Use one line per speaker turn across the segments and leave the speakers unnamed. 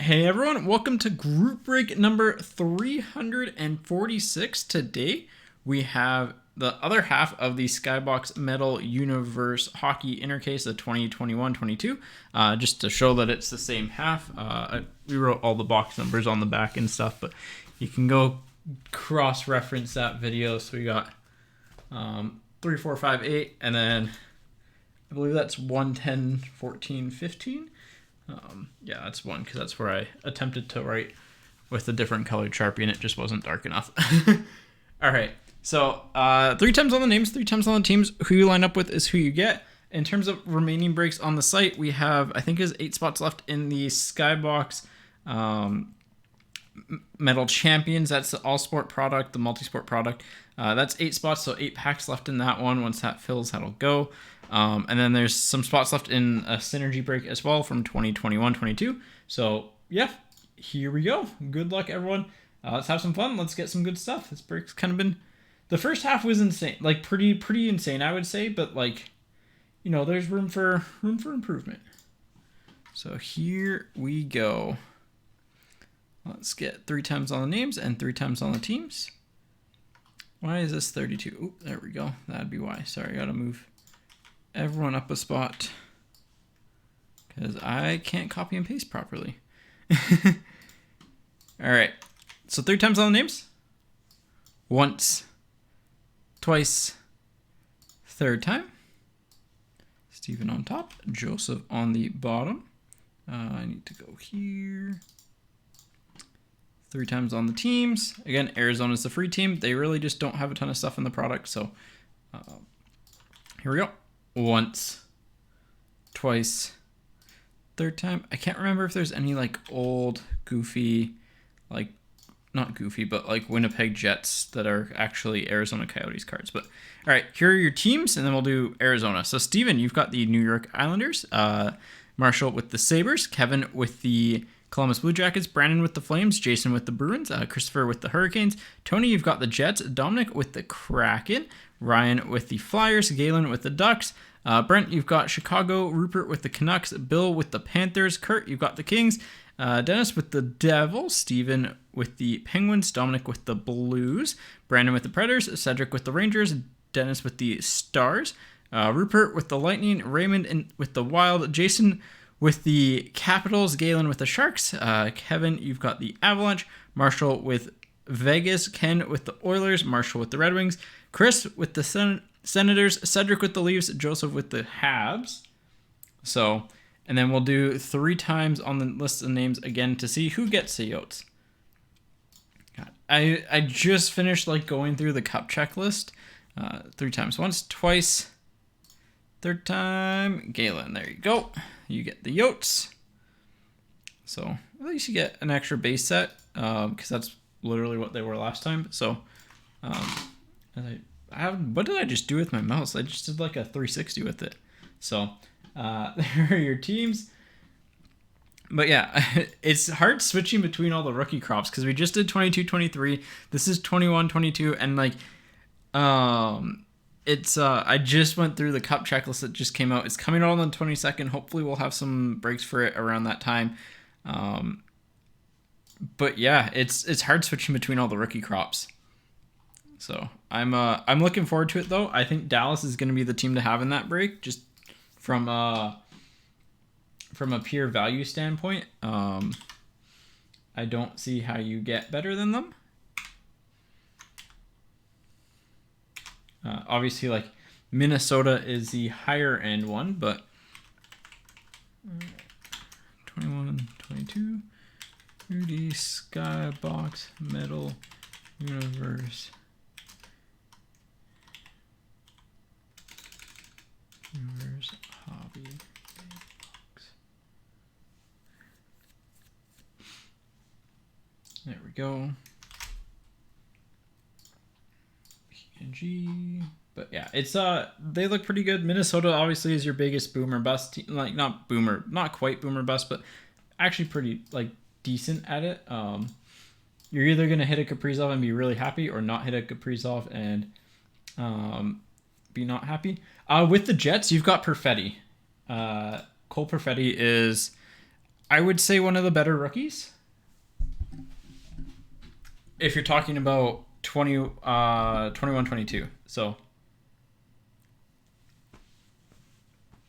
Hey everyone, welcome to group break number 346. Today we have the other half of the SkyBox Metal Universe Hockey Intercase, the 2021-22, just to show that it's the same half. We wrote all the box numbers on the back and stuff, but you can go cross-reference that video. So we got 3, 4, 5, 8, and then I believe that's 1, 10, 14, 15. Yeah, that's one because that's where I attempted to write with a different colored Sharpie and it just wasn't dark enough. All right, so 3 times on the names, 3 times on the teams. Who you line up with is who you get. In terms of remaining breaks on the site, we have, I think, is 8 spots left in the SkyBox Metal Champions. That's the all-sport product, the multi-sport product. That's 8 spots, so 8 packs left in that one. Once that fills, that'll go. And then there's some spots left in a synergy break as well from 2021-22. So yeah, here we go. Good luck, everyone. Let's have some fun. Let's get some good stuff. This break's kind of been, the first half was insane, like pretty insane, I would say. But like, you know, there's room for improvement. So here we go. Let's get 3 times on the names and 3 times on the teams. Why is this 32? Oop, there we go. That'd be why. Sorry, I gotta move everyone up a spot because I can't copy and paste properly. All right, so 3 times on the names. Once, twice, 3rd time. Steven on top, Joseph on the bottom. I need to go here. 3 times on the teams. Again, Arizona's the free team. They really just don't have a ton of stuff in the product. So here we go. Once, twice, 3rd time. I can't remember if there's any like old goofy, like not goofy, but like Winnipeg Jets that are actually Arizona Coyotes cards. But all right, here are your teams, and then we'll do Arizona. So Steven, you've got the New York Islanders, Marshall with the Sabres, Kevin with the Columbus Blue Jackets, Brandon with the Flames, Jason with the Bruins, Christopher with the Hurricanes, Tony, you've got the Jets, Dominic with the Kraken, Ryan with the Flyers, Galen with the Ducks, Brent, you've got Chicago, Rupert with the Canucks, Bill with the Panthers, Kurt, you've got the Kings, Dennis with the Devils, Steven with the Penguins, Dominic with the Blues, Brandon with the Predators, Cedric with the Rangers, Dennis with the Stars, Rupert with the Lightning, Raymond with the Wild, Jason with the Capitals, Galen with the Sharks, Kevin, you've got the Avalanche, Marshall with Vegas, Ken with the Oilers, Marshall with the Red Wings, Chris with the Senators, Cedric with the Leafs, Joseph with the Habs. So, and then we'll do 3 times on the list of names again to see who gets the Yotes. God, I just finished like going through the cup checklist 3 times. Once, twice, 3rd time, Galen. There you go. You get the Yotes. So at least you get an extra base set because that's literally what they were last time. So what did I just do with my mouse? I just did like a 360 with it. So there are your teams. But yeah, it's hard switching between all the rookie crops because we just did 22-23. This is 21-22, and like it's I just went through the cup checklist that just came out. It's coming out on the 22nd. Hopefully we'll have some breaks for it around that time. But yeah, it's hard switching between all the rookie crops. So I'm looking forward to it though. I think Dallas is going to be the team to have in that break, just from a pure value standpoint. I don't see how you get better than them. Obviously, like Minnesota is the higher end one, but 21, 22, 3D SkyBox Metal Universe Hobby Box. There we go. PNG. But yeah, it's they look pretty good. Minnesota obviously is your biggest boomer bust team. Like not quite boomer bust, but actually pretty like decent at it. You're either gonna hit a Kaprizov and be really happy, or not hit a Kaprizov and be not happy. With the Jets, you've got Perfetti. Cole Perfetti is I would say one of the better rookies. If you're talking about 21, 22. So,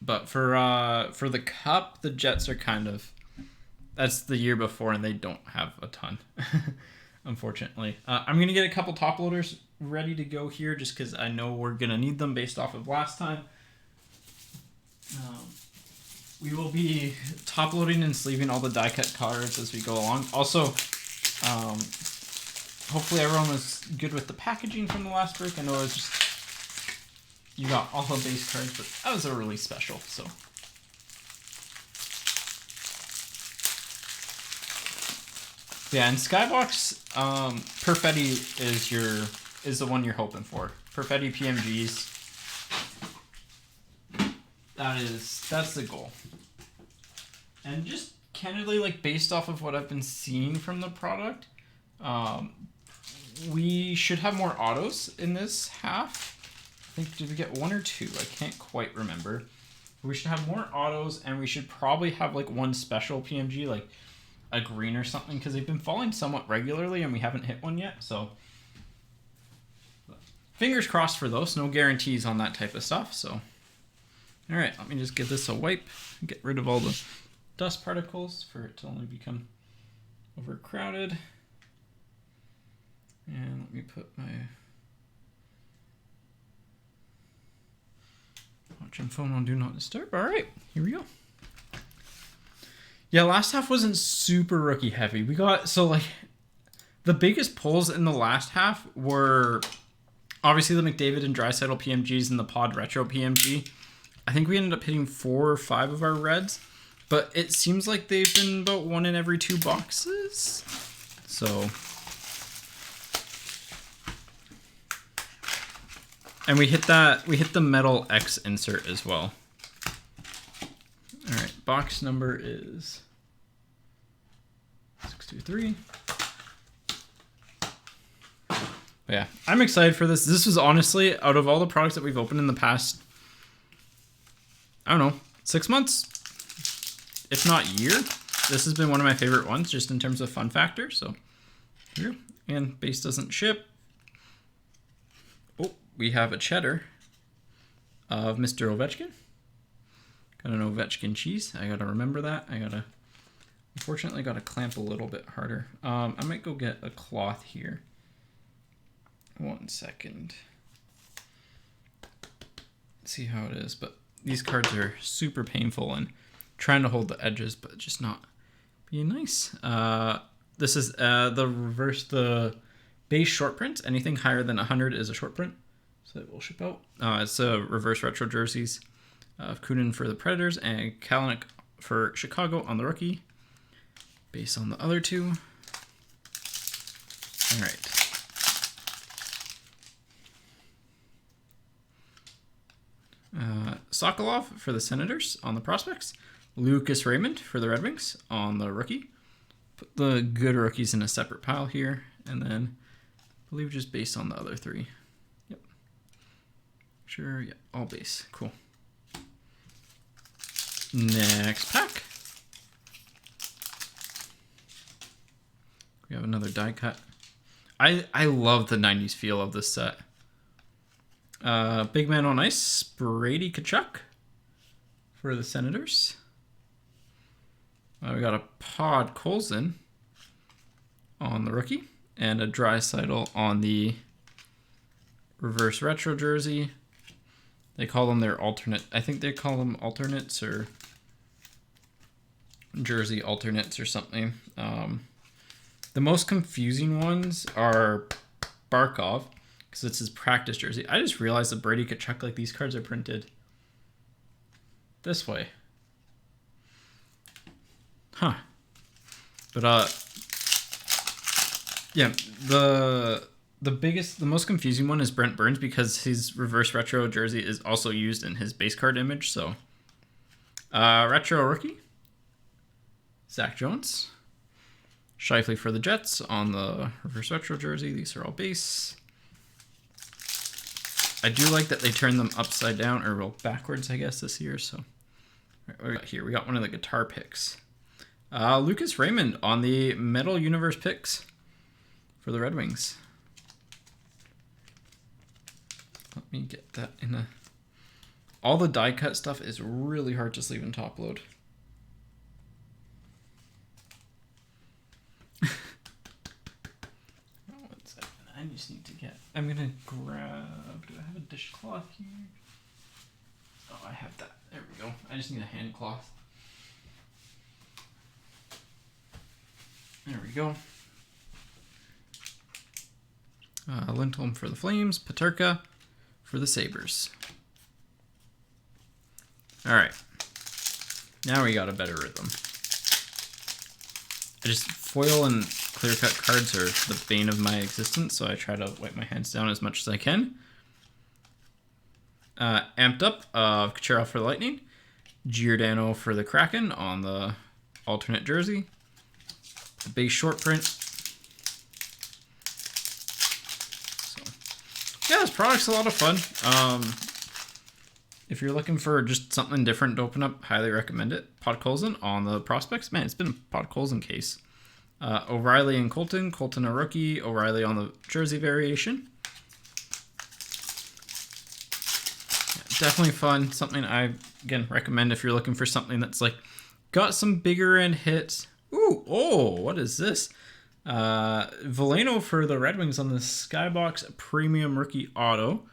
but for the Cup, the Jets are kind of, that's the year before, and they don't have a ton, unfortunately. I'm going to get a couple top loaders ready to go here just because I know we're going to need them based off of last time. We will be top loading and sleeving all the die cut cards as we go along. Also, hopefully everyone was good with the packaging from the last break. I know it was just, you got all the base cards, but that was a really special, so. Yeah, and SkyBox, Perfetti is the one you're hoping for. Perfetti PMGs. That's the goal. And just candidly, like based off of what I've been seeing from the product, we should have more autos in this half. I think, did we get 1 or 2? I can't quite remember. We should have more autos, and we should probably have like one special PMG, like a green or something, because they've been falling somewhat regularly and we haven't hit one yet. So fingers crossed for those. No guarantees on that type of stuff. So all right, let me just give this a wipe, get rid of all the dust particles for it to only become overcrowded. And let me put my watching phone on Do Not Disturb. All right, here we go. Yeah, last half wasn't super rookie heavy. We got, so like, the biggest pulls in the last half were obviously the McDavid and Draisaitl PMGs and the Pod Retro PMG. I think we ended up hitting 4 or 5 of our reds, but it seems like they've been about 1 in every 2 boxes. So, and we hit the metal X insert as well. All right, box number is 623. But yeah, I'm excited for this. This was honestly, out of all the products that we've opened in the past, I don't know, 6 months, if not year, this has been one of my favorite ones just in terms of fun factor. So here, and base doesn't ship. Oh, we have a cheddar of Mr. Ovechkin. Got an Ovechkin cheese. I gotta remember that. Unfortunately, gotta clamp a little bit harder. I might go get a cloth here. 1 second. See how it is, but these cards are super painful and trying to hold the edges, but just not being nice. This is the base short print. Anything higher than 100 is a short print, so it will ship out. It's a reverse retro jerseys of Kunin for the Predators and Kalanick for Chicago on the rookie. Base on the other 2. All right. Sokolov for the Senators on the prospects. Lucas Raymond for the Red Wings on the rookie. Put the good rookies in a separate pile here, and then I believe just based on the other 3. Yep. Sure, yeah, all base. Cool. Next pack. We have another die cut. I love the 90s feel of this set. Big Man on Ice, Brady Tkachuk for the Senators. We got a Pod Colson on the rookie and a Draisaitl on the reverse retro jersey. They call them their alternate. I think they call them alternates or jersey alternates or something. The most confusing ones are Barkov, because it's his practice jersey. I just realized that Brady Tkachuk, like these cards are printed this way. Huh. But yeah, the most confusing one is Brent Burns, because his reverse retro jersey is also used in his base card image. So retro rookie, Zach Jones. Shifley for the Jets on the reverse retro jersey. These are all base. I do like that they turn them upside down, or well, backwards, I guess, this year. So right, what we got here, we got one of the guitar picks Lucas Raymond on the Metal Universe picks for the Red Wings. Let me get that in a... All the die cut stuff is really hard to sleeve and top load. I just need to get... I'm gonna grab... Do I have a dishcloth here? Oh, I have that. There we go. I just need a hand cloth. There we go. Lindholm for the Flames. Peterka for the Sabres. Alright. Now we got a better rhythm. Foil and clear cut cards are the bane of my existence, so I try to wipe my hands down as much as I can. Amped up of Kucherov for the Lightning. Giordano for the Kraken on the alternate jersey. The base short print. So, yeah, this product's a lot of fun. If you're looking for just something different to open up, highly recommend it. Podkolzin on the prospects. Man, it's been a Podkolzin case. O'Reilly and Colton. Colton a rookie. O'Reilly on the jersey variation. Yeah, definitely fun. Something I, again, recommend if you're looking for something that's like got some bigger end hits. Ooh, oh, what is this? Veleno for the Red Wings on the SkyBox Premium Rookie Auto.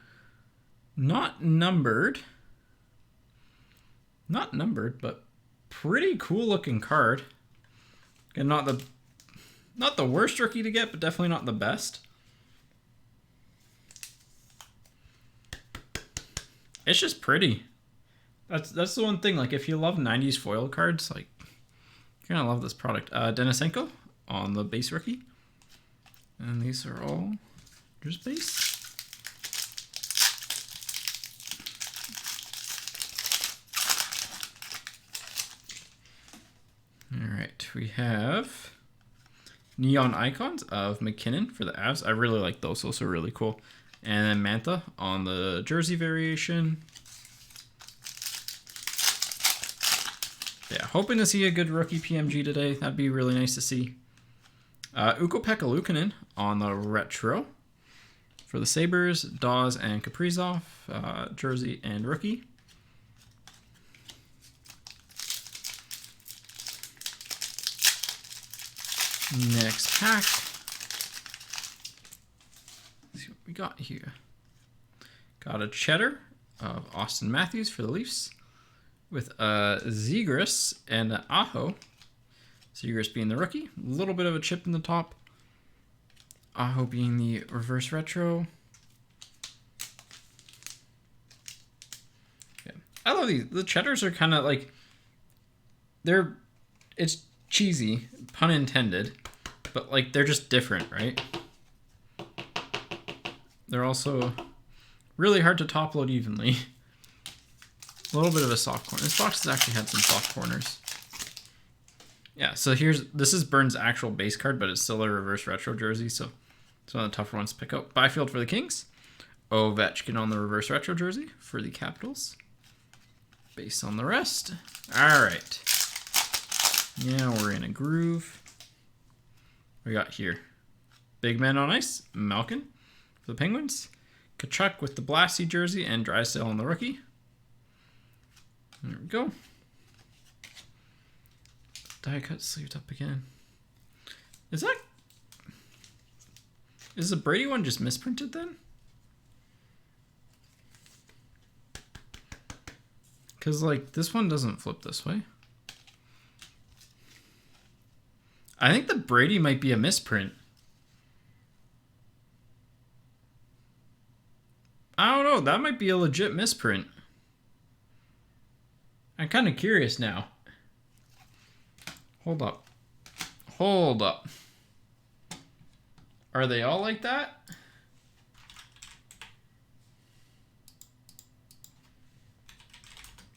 Not numbered. Not numbered, but pretty cool looking card. And not the worst rookie to get, but definitely not the best. It's just pretty. That's the one thing. Like, if you love 90s foil cards, like, you're gonna love this product. Denisenko on the base rookie. And these are all just base. Alright, we have Neon Icons of McKinnon for the Avs. I really like those. Those are really cool. And then Mantha on the jersey variation. Yeah, hoping to see a good rookie PMG today. That'd be really nice to see. Ukko-Pekka Luukkonen on the retro for the Sabres. Dawes and Kaprizov, jersey and rookie. Next pack. Let's see what we got here. Got a Cheddar of Austin Matthews for the Leafs with a Zegras and an Aho. Zegras being the rookie. A little bit of a chip in the top. Aho being the reverse retro. Yeah. I love these. The Cheddars are kind of like... It's cheesy, pun intended, but like they're just different, right? They're also really hard to top load evenly. A little bit of a soft corner. This box has actually had some soft corners. Yeah, so this is Burns' actual base card, but it's still a reverse retro jersey, so it's one of the tougher ones to pick up. Byfield for the Kings. Ovechkin on the reverse retro jersey for the Capitals. Base on the rest. All right. Now we're in a groove. We got here Big Man on Ice, Malkin for the Penguins. Kachuk with the Blasty jersey and Drysdale on the rookie. There we go. Die cut sleeved up again. Is the Brady one just misprinted then? Because like this one doesn't flip this way. I think the Brady might be a misprint. I don't know. That might be a legit misprint. I'm kind of curious now. Hold up. Hold up. Are they all like that?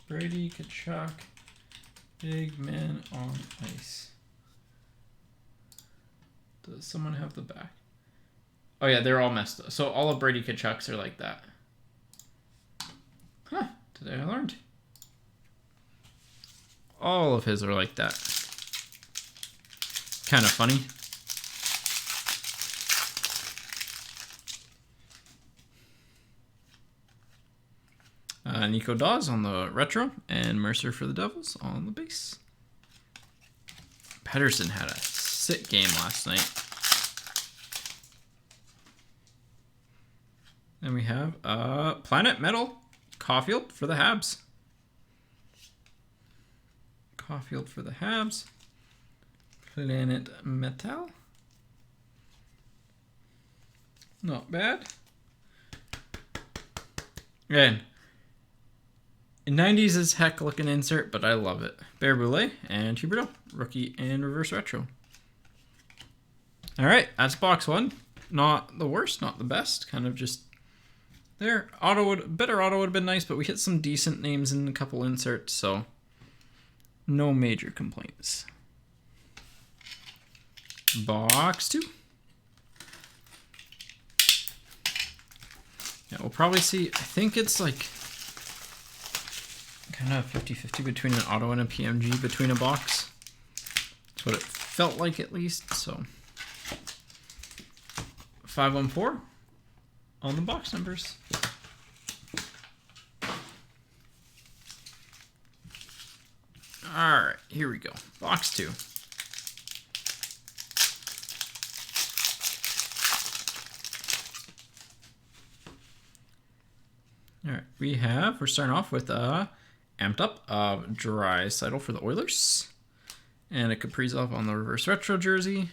Brady, Kachuk, Big Man on Ice. Does someone have the back? Oh yeah, they're all messed up. So all of Brady Kachuk's are like that. Huh, today I learned. All of his are like that. kind of funny. Nico Dawes on the retro, and Mercer for the Devils on the base. Pedersen had a sick game last night. And we have Planet Metal, Caulfield for the Habs. Caulfield for the Habs. Planet Metal. Not bad. Again, 90s is heck looking insert, but I love it. Bear Boulay and Huberdeau, rookie and reverse retro. All right, that's box one. Not the worst, not the best. Kind of just there. Better auto would have been nice, but we hit some decent names in a couple inserts, so no major complaints. Box two. Yeah, we'll probably see. I think it's like kind of 50-50 between an auto and a PMG between a box. That's what it felt like, at least. So 514 on the box numbers. All right, here we go. Box two. All right, we're starting off with Amped Up of Draisaitl for the Oilers, and a Kaprizov on the reverse retro jersey.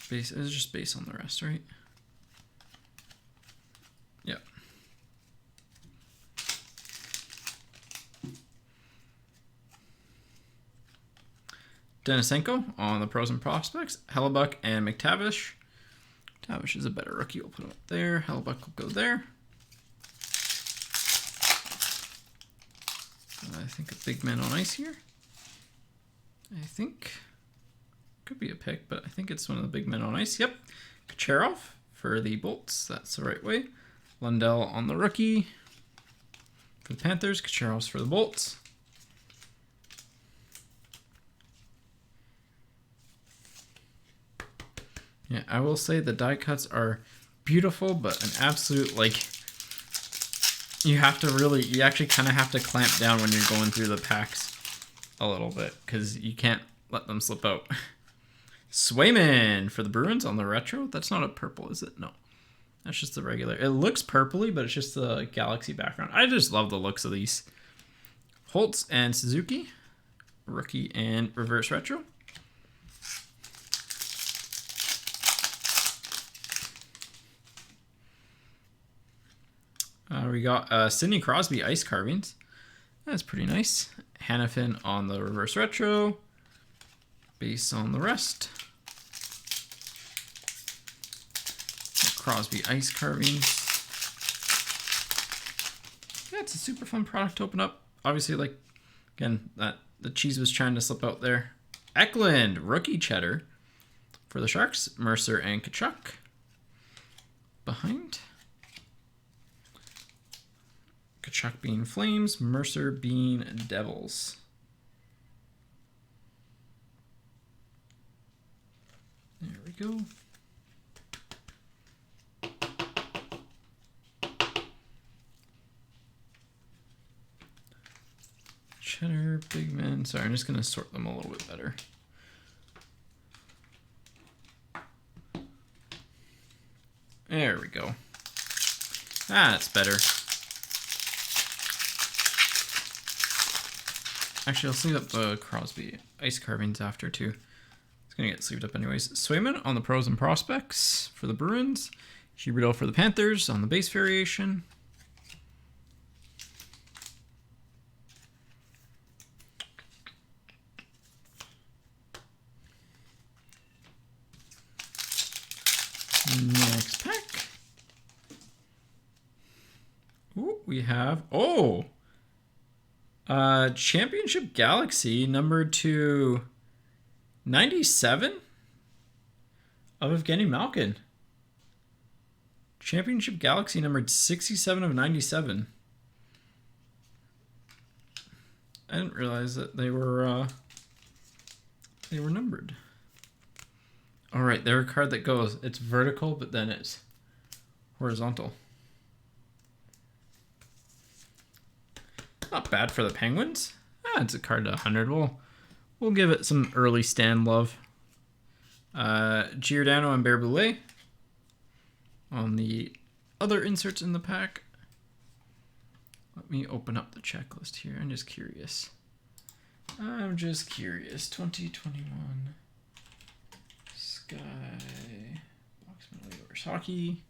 Base is just base on the rest, right? Yep. Denisenko on the pros and prospects. Hellebuck and McTavish. McTavish is a better rookie. We'll put him up there. Hellebuck will go there. I think a big man on ice here. I think could be a pick, but I think it's one of the big men on ice. Yep. Kucherov for the Bolts. That's the right way. Lundell on the rookie. For the Panthers, Kucherov's for the Bolts. Yeah, I will say the die cuts are beautiful, but an absolute, like, you actually kind of have to clamp down when you're going through the packs a little bit, because you can't let them slip out. Swayman for the Bruins on the retro. That's not a purple, is it? No. That's just the regular. It looks purpley, but it's just the Galaxy background. I just love the looks of these. Holtz and Suzuki. Rookie and reverse retro. We got Sidney Crosby ice carvings. That's pretty nice. Hannafin on the reverse retro. Base on the rest. Crosby ice carvings. Yeah, it's a super fun product to open up. Obviously, like, again, that the cheese was trying to slip out there. Eklund, rookie cheddar for the Sharks. Mercer and Tkachuk. Behind. Tkachuk being Flames, Mercer being Devils. There we go. Cheddar, big men. Sorry, I'm just going to sort them a little bit better. There we go. That's better. Actually, I'll sleeve up the Crosby ice carvings after, too. It's going to get sleeved up anyways. Swayman on the pros and prospects for the Bruins. Huberdeau for the Panthers on the base variation. Next pack. Ooh, we have... Oh! Championship Galaxy numbered to 97 of Evgeny Malkin. Championship Galaxy numbered 67 of 97. I didn't realize that they were numbered. All right, they're a card that goes, it's vertical, but then it's horizontal. Not bad for the Penguins. It's a card to 100. We'll give it some early stand love. Giordano and Berboulet on the other inserts in the pack. Let me open up the checklist here. I'm just curious. 2021 SkyBox Middle Oilers Hockey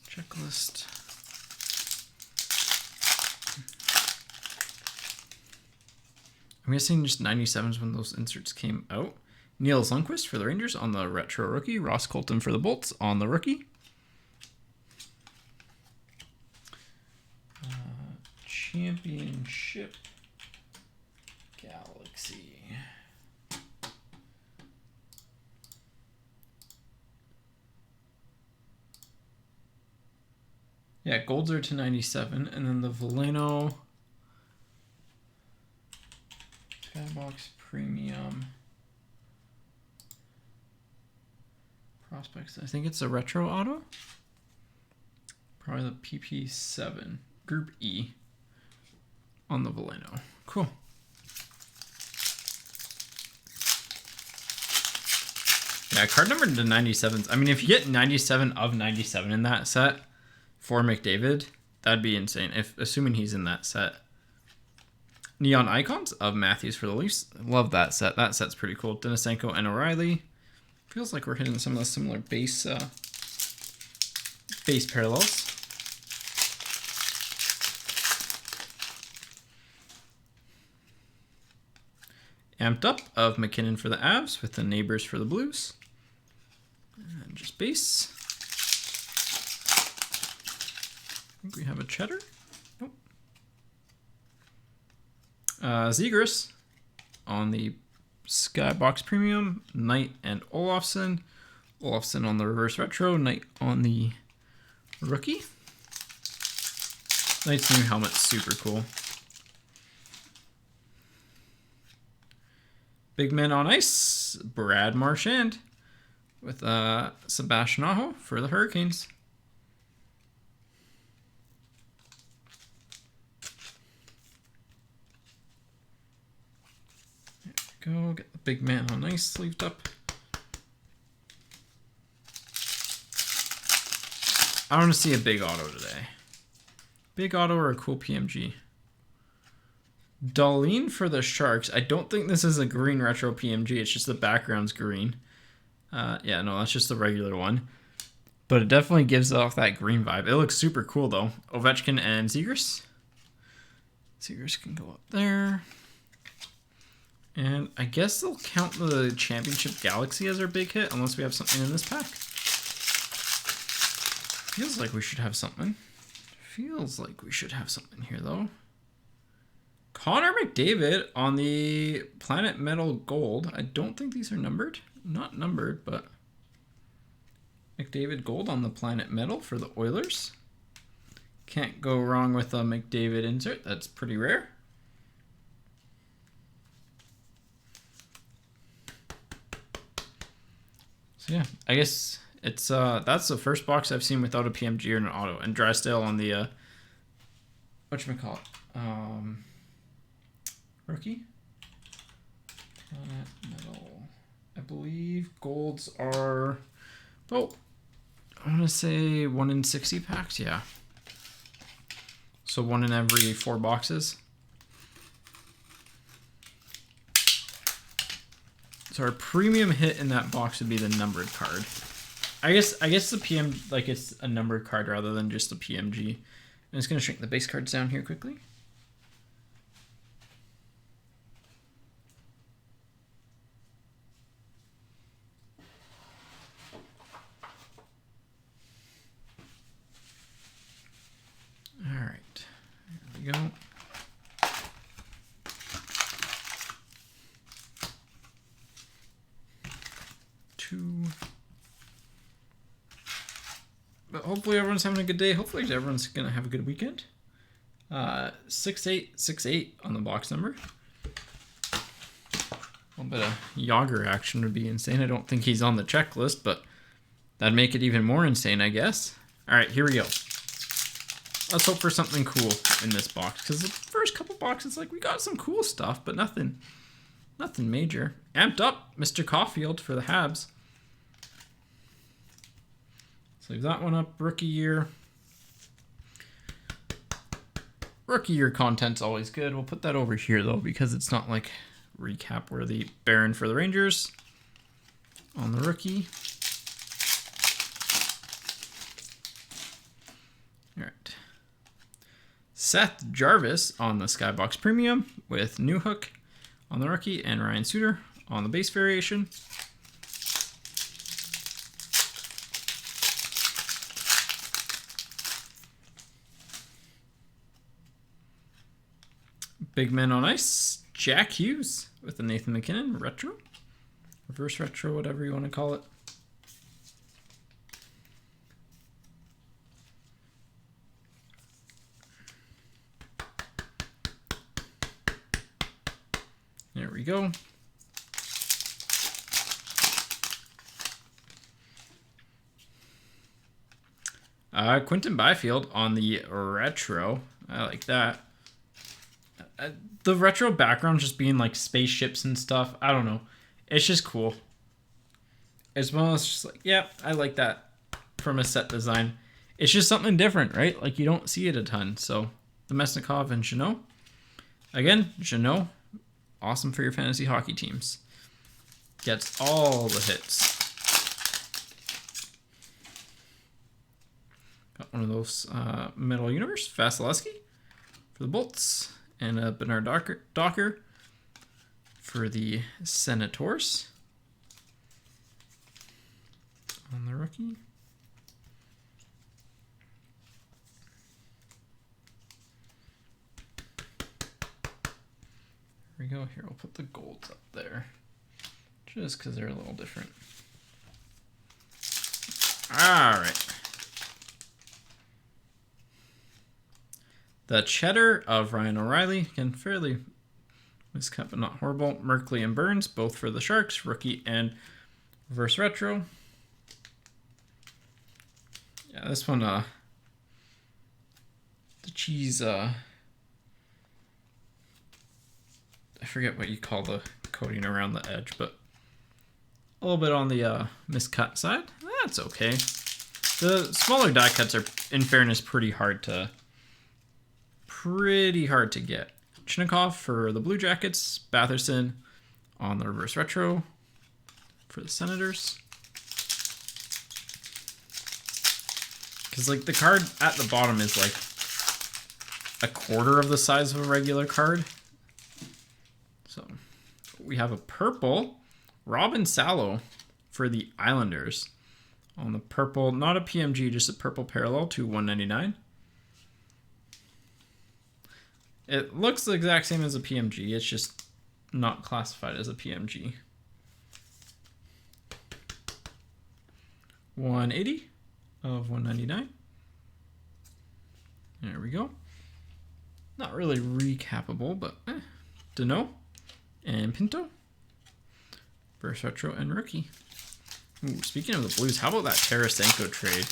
checklist. I'm guessing just 97s when those inserts came out. Niels Lundqvist for the Rangers on the retro rookie. Ross Colton for the Bolts on the rookie. Championship Galaxy. Yeah, golds are to 97, and then the Veleno SkyBox Premium Prospects. I think it's a retro auto. Probably the PP7 Group E on the Veleno. Cool. Yeah, card numbered to 97s. I mean, if you get 97 of 97 in that set for McDavid, that'd be insane. Assuming he's in that set. Neon Icons of Matthews for the Leafs. Love that set. That set's pretty cool. Denisenko and O'Reilly. Feels like we're hitting some of the similar base parallels. Amped Up of McKinnon for the Avs with the Neighbors for the Blues. And just base. I think we have a Cheddar. Nope. Zegras on the SkyBox Premium. Knight and Olofsson. Olofsson on the reverse retro. Knight on the rookie. Knight's new helmet's super cool. Big Men on Ice, Brad Marchand with Sebastian Aho for the Hurricanes. There we go. Get the Big Man on Ice sleeved up. I want to see a big auto today. Big auto or a cool PMG. Darlene for the Sharks. I don't think this is a green retro PMG. It's just the background's green. Yeah, no, that's just the regular one. But it definitely gives off that green vibe. It looks super cool, though. Ovechkin and Zegras. Zegras can go up there. And I guess they'll count the Championship Galaxy as our big hit, unless we have something in this pack. Feels like we should have something. Feels like we should have something here, though. Connor McDavid on the Planet Metal Gold. I don't think these are numbered. Not numbered, but McDavid Gold on the Planet Metal for the Oilers. Can't go wrong with a McDavid insert. That's pretty rare. So yeah, I guess it's that's the first box I've seen without a PMG or an auto. And Drysdale on the whatchamacallit? Rookie. Planet Metal. I believe golds are, I want to say 1 in 60 packs. Yeah. So 1 in every 4 boxes. So our premium hit in that box would be the numbered card. I guess the PM, like, it's a numbered card rather than just a PMG. I'm just going to shrink the base cards down here quickly. All right, there we go. But hopefully everyone's having a good day. Hopefully everyone's going to have a good weekend. 6868 on the box number. A little bit of Yager action would be insane. I don't think he's on the checklist, but that'd make it even more insane, I guess. All right, here we go. Let's hope for something cool in this box, because the first couple boxes, like, we got some cool stuff, but nothing major. Amped up, Mr. Caulfield for the Habs. Let's leave that one up. Rookie year. Rookie year content's always good. We'll put that over here, though, because it's not, like, recap worthy. Baron for the Rangers on the rookie. All right. Seth Jarvis on the SkyBox Premium with Newhook on the rookie and Ryan Suter on the base variation. Big Men on Ice, Jack Hughes with the Nathan McKinnon retro, reverse retro, whatever you want to call it. There we go. Quentin Byfield on the retro. I like that. The retro background just being like spaceships and stuff. I don't know. It's just cool. As well as just like, yeah, I like that from a set design. It's just something different, right? Like you don't see it a ton. So the Mesnikov and Jeannot. Again, Jeannot. Awesome for your fantasy hockey teams. Gets all the hits. Got one of those Metal Universe, Vasilevsky for the Bolts, and Bernard Docker for the Senators on the rookie. Here we go. Here, we'll put the golds up there just because they're a little different. All right. The Cheddar of Ryan O'Reilly, again, fairly miscut, but not horrible. Merkley and Burns, both for the Sharks, rookie and reverse retro. Yeah, this one, the cheese, I forget what you call the coating around the edge, but a little bit on the miscut side. That's okay. The smaller die cuts are, in fairness, pretty hard to get. Chinnikov for the Blue Jackets, Batherson on the reverse retro for the Senators. Because like the card at the bottom is like a quarter of the size of a regular card. So we have a purple Robin Salo for the Islanders on the purple, not a PMG, just a purple parallel to 199. It looks the exact same as a PMG. It's just not classified as a PMG. 180 of 199. There we go. Not really recapable, but Deneau and Pinto. First retro and rookie. Ooh, speaking of the Blues, how about that Tarasenko trade?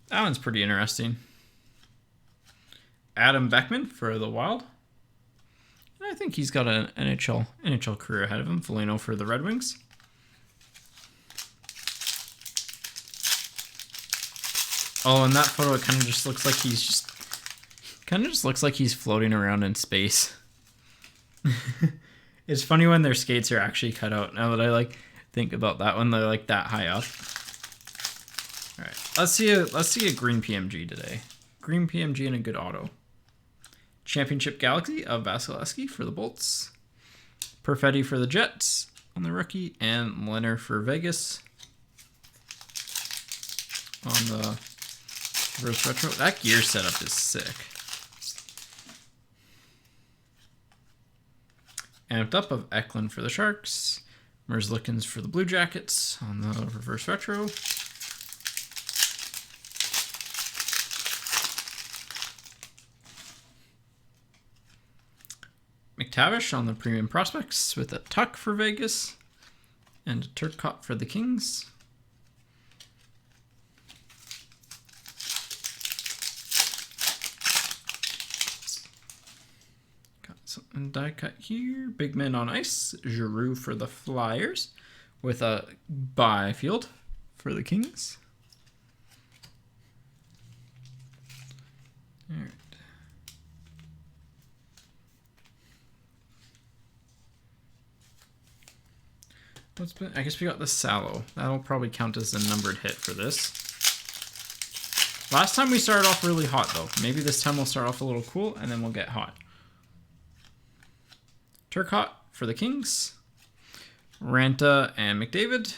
That one's pretty interesting. Adam Beckman for the Wild. And I think he's got an NHL career ahead of him. Foligno for the Red Wings. Oh, in that photo, it kind of just looks like he's floating around in space. It's funny when their skates are actually cut out. Now that I like think about that one, they're like that high up. All right, let's see a green PMG today. Green PMG and a good auto. Championship Galaxy of Vasilevsky for the Bolts. Perfetti for the Jets on the rookie, and Leonard for Vegas on the reverse retro. That gear setup is sick. Amped up of Eklund for the Sharks. Merzlikins for the Blue Jackets on the reverse retro. McTavish on the premium prospects with a tuck for Vegas and a Turcotte for the Kings. Got something die cut here. Big men on ice. Giroux for the Flyers with a Byfield for the Kings. All right. I guess we got the Sallow. That'll probably count as a numbered hit for this. Last time we started off really hot, though. Maybe this time we'll start off a little cool, and then we'll get hot. Turcotte for the Kings. Ranta and McDavid.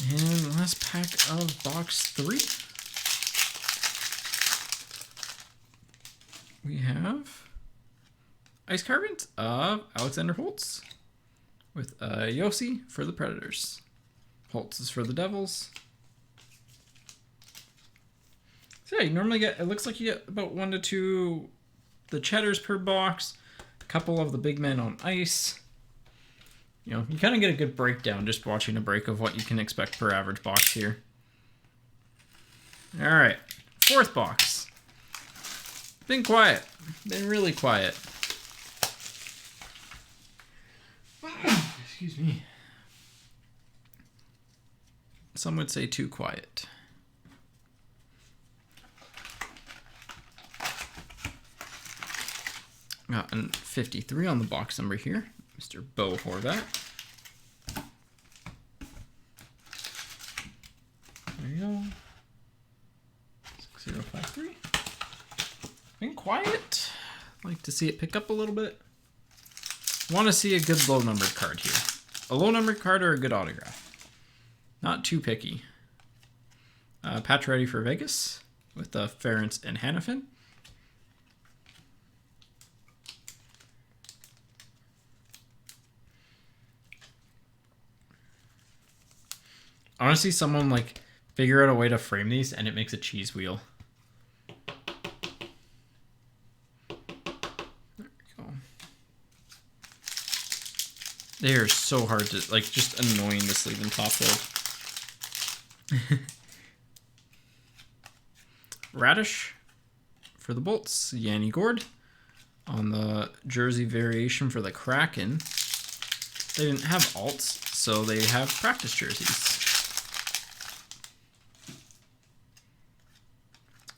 And last pack of box 3. We have Ice Carbons of Alexander Holtz with Yossi for the Predators. Holtz is for the Devils. So yeah, you normally get, it looks like you get about 1 to 2 the Cheddars per box, a couple of the big men on ice. You know, you kind of get a good breakdown just watching a break of what you can expect per average box here. All right, 4th box. Been quiet, been really quiet. Excuse me. Some would say too quiet. Got a 53 on the box number here, Mr. Bo Horvat. There you go. 6053. Been quiet. Like to see it pick up a little bit. Want to see a good low numbered card here. A low numbered card or a good autograph. Not too picky. Pacioretty for Vegas with Ferentz and Hanifin. Honestly, someone like figure out a way to frame these and it makes a cheese wheel. They are so hard to, like, just annoying to sleeve and top load. Radish for the Bolts. Yanni Gord on the jersey variation for the Kraken. They didn't have alts, so they have practice jerseys.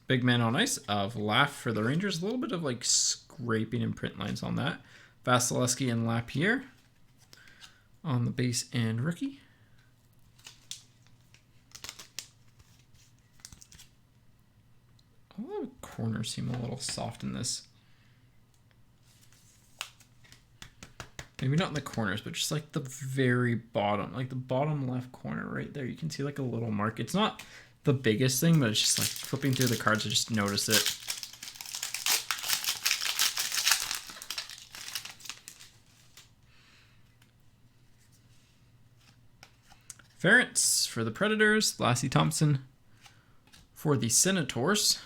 Big man on ice of Laugh for the Rangers. A little bit of, like, scraping and print lines on that. Vasilevsky and Lapierre on the base and rookie. All the corners seem a little soft in this. Maybe not in the corners, but just like the very bottom, like the bottom left corner right there. You can see like a little mark. It's not the biggest thing, but it's just like flipping through the cards, I just notice it. Ferentz for the Predators. Lassie Thompson for the Senators.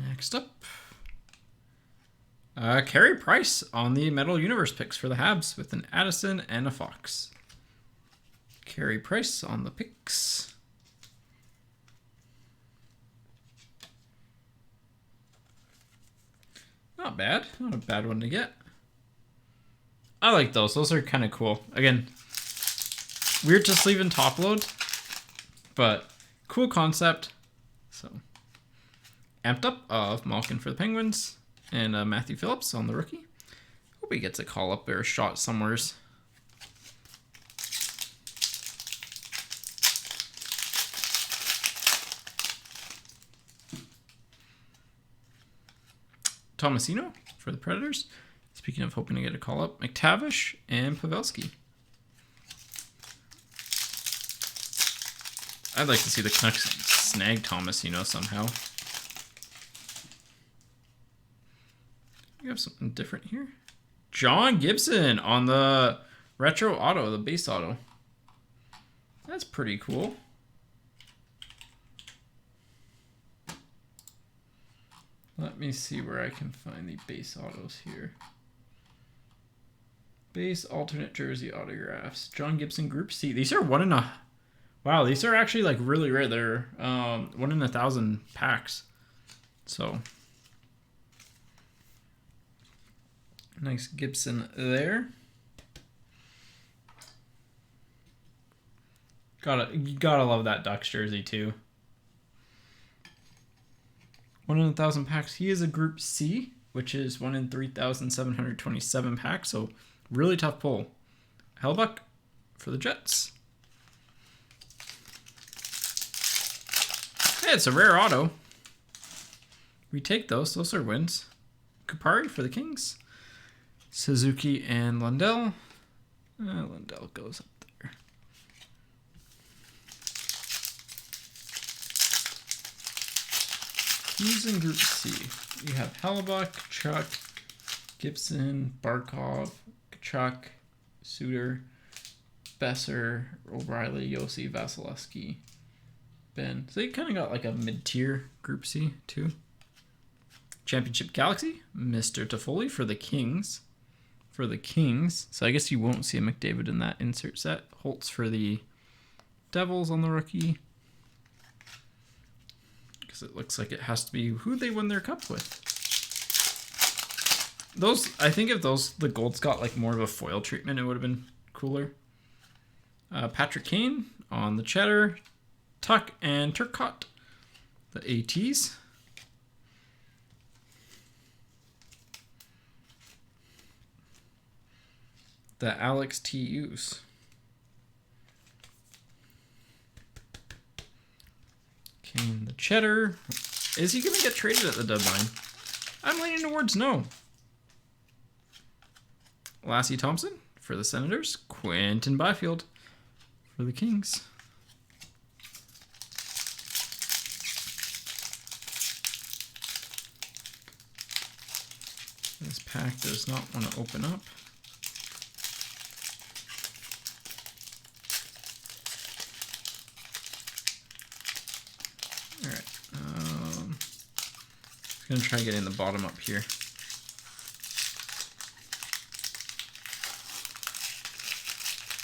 Next up, Carey Price on the Metal Universe picks for the Habs with an Addison and a Fox. Carey Price on the picks. Not bad. Not a bad one to get. I like those. Those are kind of cool. Again, weird to sleeve and top load, but cool concept. So, amped up of Malkin for the Penguins and Matthew Phillips on the rookie. Hope he gets a call up or a shot somewheres. Tomasino for the Predators. Speaking of hoping to get a call up, McTavish and Pavelski. I'd like to see the Canucks snag Tomasino somehow. We have something different here. John Gibson on the retro auto, the base auto. That's pretty cool. Let me see where I can find the base autos here. Base alternate jersey autographs. John Gibson Group C. These are 1 in a... Wow, these are actually like really rare. They're 1 in 1,000 packs. So nice Gibson there. You gotta love that Ducks jersey too. 1 in 1,000 packs. He is a Group C, which is 1 in 3,727 packs. So really tough pull. Hellbuck for the Jets. Hey, it's a rare auto. We take those. Those are wins. Kupari for the Kings. Suzuki and Lundell. Lundell goes up there. Who's in Group C? You have Hellebuck, Chuck, Gibson, Barkov, Kachuk, Suter, Besser, O'Reilly, Yossi, Vasilevsky, Ben. So you kind of got like a mid-tier Group C too. Championship Galaxy, Mr. Toffoli for the Kings. For the Kings. So I guess you won't see a McDavid in that insert set. Holtz for the Devils on the rookie. Because it looks like it has to be who they won their cup with. Those, I think if the golds got like more of a foil treatment, it would have been cooler. Patrick Kane on the Cheddar. Tuck and Turcotte, the ATs. The Alex TUs. Kane the Cheddar. Is he going to get traded at the deadline? I'm leaning towards no. Lassie Thompson for the Senators. Quentin Byfield for the Kings. This pack does not want to open up. All right. I'm going to try getting the bottom up here.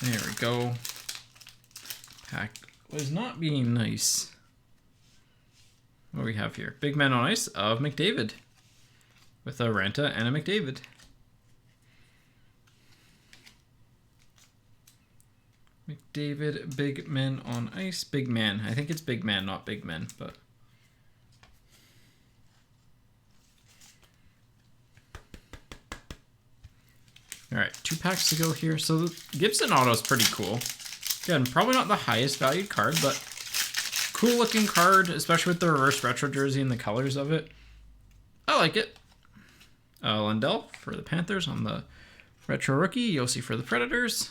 There we go. Pack was not being nice. What do we have here? Big Man on Ice of McDavid. With a Ranta and a McDavid. McDavid, Big Men on Ice. Big Man. I think it's Big Man, not Big Men, but... Alright, 2 packs to go here. So the Gibson auto is pretty cool. Again, probably not the highest valued card, but cool looking card, especially with the reverse retro jersey and the colors of it. I like it. Lundell for the Panthers on the retro rookie. Yossi for the Predators.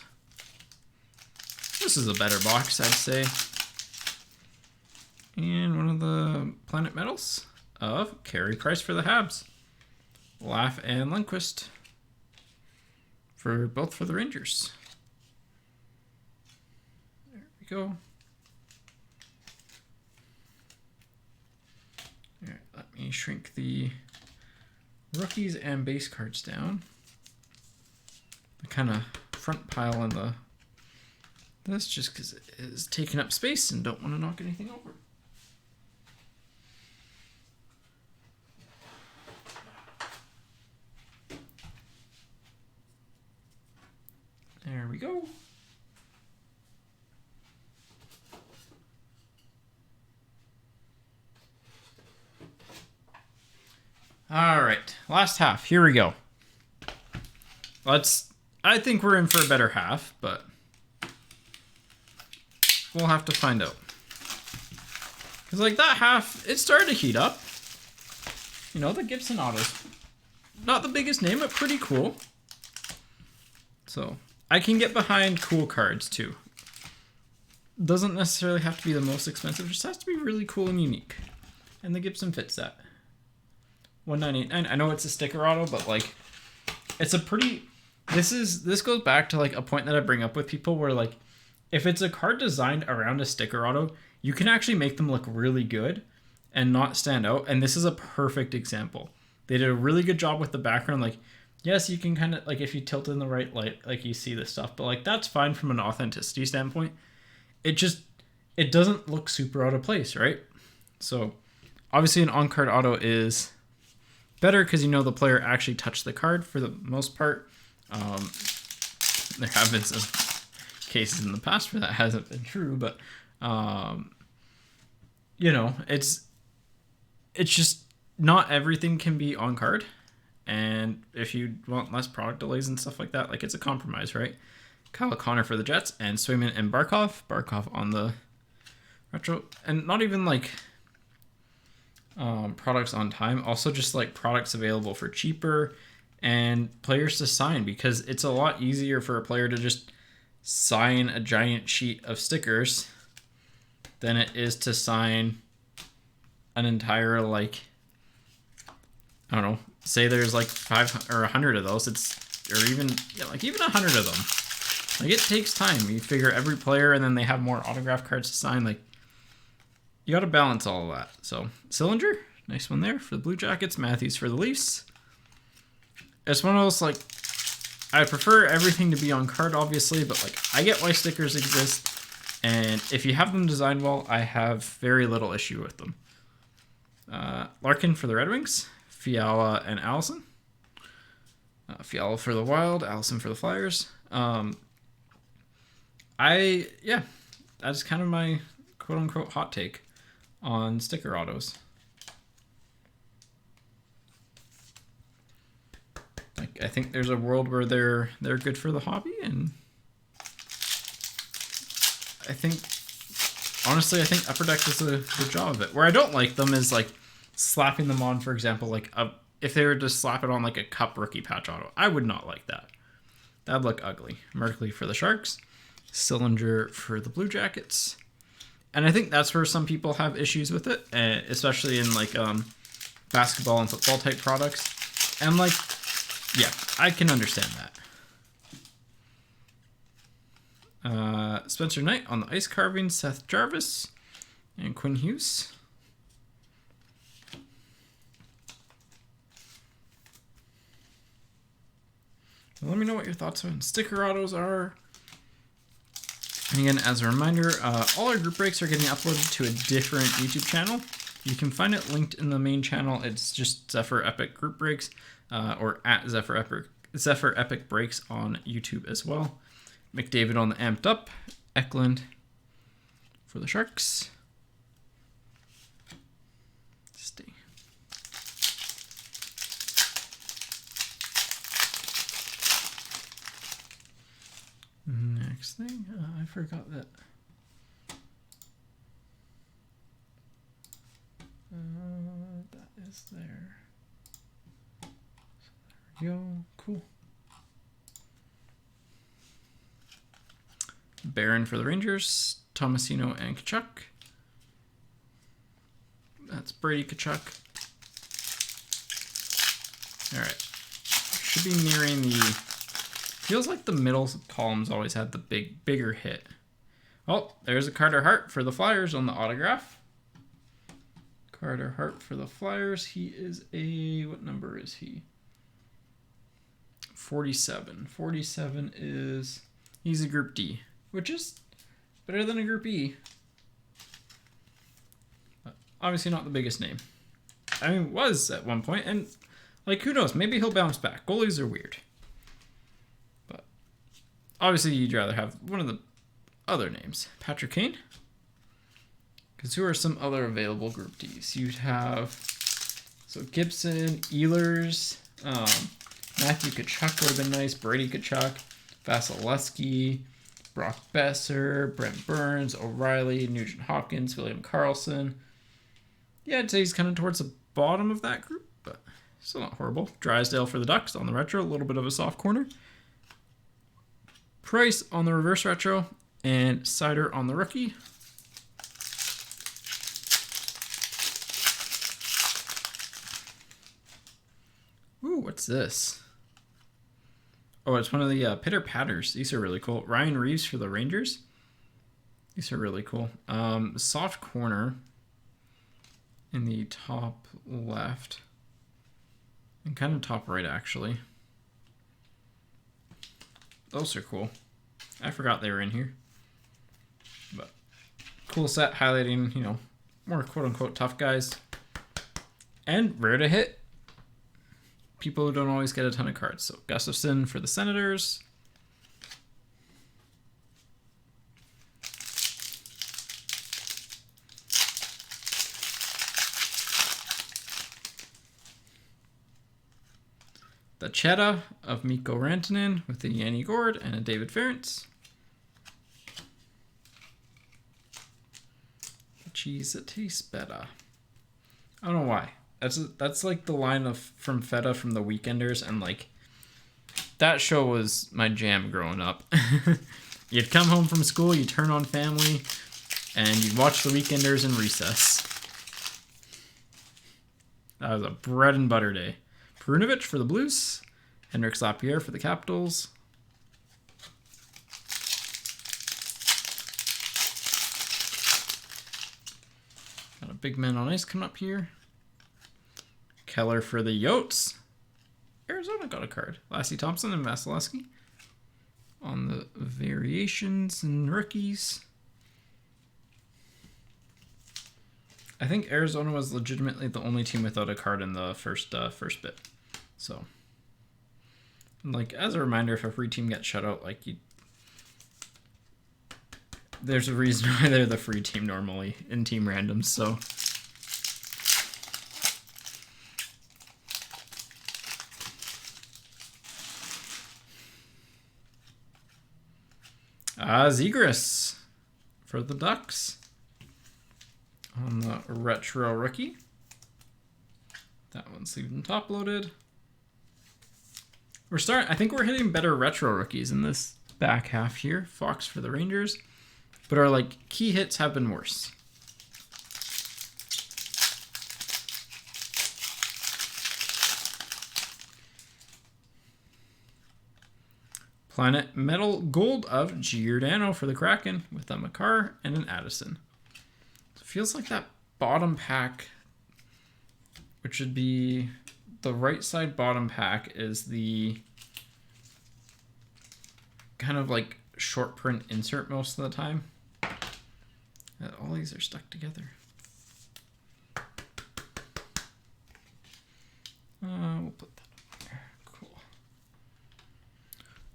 This is a better box, I'd say. And one of the Planet Metals of Carey Price for the Habs. Laugh and Lundqvist for both for the Rangers. There we go. All right, let me shrink the rookies and base cards down. The kind of front pile on the this just because it is taking up space and don't want to knock anything over. There we go. All right, last half. Here we go. I think we're in for a better half, but we'll have to find out. Because like that half, it started to heat up. You know, the Gibson autos. Not the biggest name, but pretty cool. So I can get behind cool cards too. Doesn't necessarily have to be the most expensive, just has to be really cool and unique. And the Gibson fits that. 198.9. I know it's a sticker auto, but like it's a pretty this goes back to like a point that I bring up with people where like if it's a card designed around a sticker auto, you can actually make them look really good and not stand out. And this is a perfect example. They did a really good job with the background. Like, yes, you can kind of, like, if you tilt in the right light, like, you see this stuff. But, like, that's fine from an authenticity standpoint. It doesn't look super out of place, right? So, obviously, an on-card auto is better because you know the player actually touched the card for the most part. There have been some cases in the past where that hasn't been true, but, you know, it's just not everything can be on card. And if you want less product delays and stuff like that, like, it's a compromise, right? Kyle Connor for the Jets, and Swayman and Barkov. Barkov on the retro. And not even, like, products on time. Also just, like, products available for cheaper and players to sign, because it's a lot easier for a player to just sign a giant sheet of stickers than it is to sign an entire, like, I don't know, say there's like 500 or 100 of those, or even 100 of them. Like, it takes time. You figure every player, and then they have more autograph cards to sign. Like, you got to balance all of that. So, Sillinger, nice one there for the Blue Jackets. Matthews for the Leafs. It's one of those, like, I prefer everything to be on card, obviously, but, like, I get why stickers exist, and if you have them designed well, I have very little issue with them. Larkin for the Red Wings. Fiala and Allison. Fiala for the Wild. Allison for the Flyers. That's kind of my quote-unquote hot take on sticker autos. Like, I think there's a world where they're good for the hobby, and I think, honestly, I think Upper Deck does a good job of it. Where I don't like them is, like, slapping them on, for example, like, if they were to slap it on, like, a Cup rookie patch auto. I would not like that. That'd look ugly. Merkley for the Sharks. Sillinger for the Blue Jackets. And I think that's where some people have issues with it, especially in, like, basketball and football type products. And, like, yeah, I can understand that. Spencer Knight on the ice carving. Seth Jarvis and Quinn Hughes. Let me know what your thoughts on sticker autos are. And again, as a reminder, all our group breaks are getting uploaded to a different YouTube channel. You can find it linked in the main channel. It's just Zephyr Epic Group Breaks, or at Zephyr Epic Breaks on YouTube as well. McDavid on the Amped Up. Eklund for the Sharks. Stay. Next thing, I forgot that. That is there. So there we go. Cool. Barron for the Rangers. Tomasino and Kachuk. That's Brady Kachuk. All right. Should be nearing the... Feels like the middle columns always had the bigger hit. Oh, there's a Carter Hart for the Flyers on the autograph. Carter Hart for the Flyers. He is a... What number is he? 47. 47 is... He's a Group D, which is better than a Group E. But obviously not the biggest name. I mean, was at one point, and, like, who knows? Maybe he'll bounce back. Goalies are weird. But obviously you'd rather have one of the other names. Patrick Kane. Because who are some other available Group Ds? You'd have, so Gibson, Ehlers, Matthew Kachuk would have been nice. Brady Kachuk, Vasilevsky, Brock Besser, Brent Burns, O'Reilly, Nugent Hopkins, William Karlsson. Yeah, I'd say he's kind of towards the bottom of that group, but still not horrible. Drysdale for the Ducks on the retro, a little bit of a soft corner. Price on the reverse retro, and Sider on the rookie. Ooh, what's this? Oh, it's one of the Pitter Patters. These are really cool. Ryan Reeves for the Rangers. These are really cool. Soft corner in the top left and kind of top right, actually. Those are cool. I forgot they were in here. But cool set, highlighting, you know, more quote-unquote tough guys. And rare to hit. People who don't always get a ton of cards. So Gustafson for the Senators. The Cheddar of Mikko Rantanen with a Yanni Gord and a David Ferentz. The cheese that tastes better. I don't know why. That's like the line of from Feta from The Weekenders, and like that show was my jam growing up. You'd come home from school, you turn on Family, and you'd watch The Weekenders in recess. That was a bread and butter day. Perunovic for the Blues. Henrik Lapierre for the Capitals. Got a big man on ice coming up here. Keller for the Yotes. Arizona got a card. Lassie Thompson and Vasilevsky. On the variations and rookies. I think Arizona was legitimately the only team without a card in the first bit. So, like, as a reminder, if a free team gets shut out, like, there's a reason why they're the free team normally in team randoms, so. Zegras for the Ducks. On the retro rookie. That one's sleeved and top loaded. I think we're hitting better retro rookies in this back half here. Fox for the Rangers. But our like key hits have been worse. Planet Metal Gold of Giordano for the Kraken with a Makar and an Addison. Feels like that bottom pack, which would be the right side bottom pack, is the kind of like short print insert most of the time. All these are stuck together. We'll put that up there.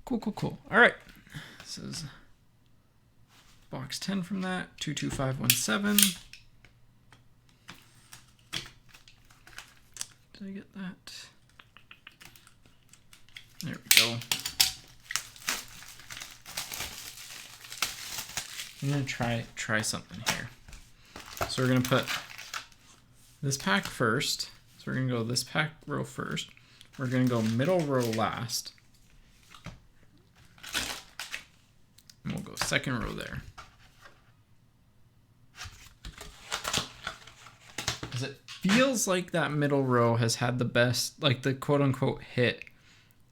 Cool. All right. This is box 10 from that. 22517. Did I get that? There we go. I'm gonna try something here. So we're gonna put this pack first. So we're gonna go this pack row first. We're gonna go middle row last. And we'll go second row there. Because it feels like that middle row has had the best, like the quote-unquote hit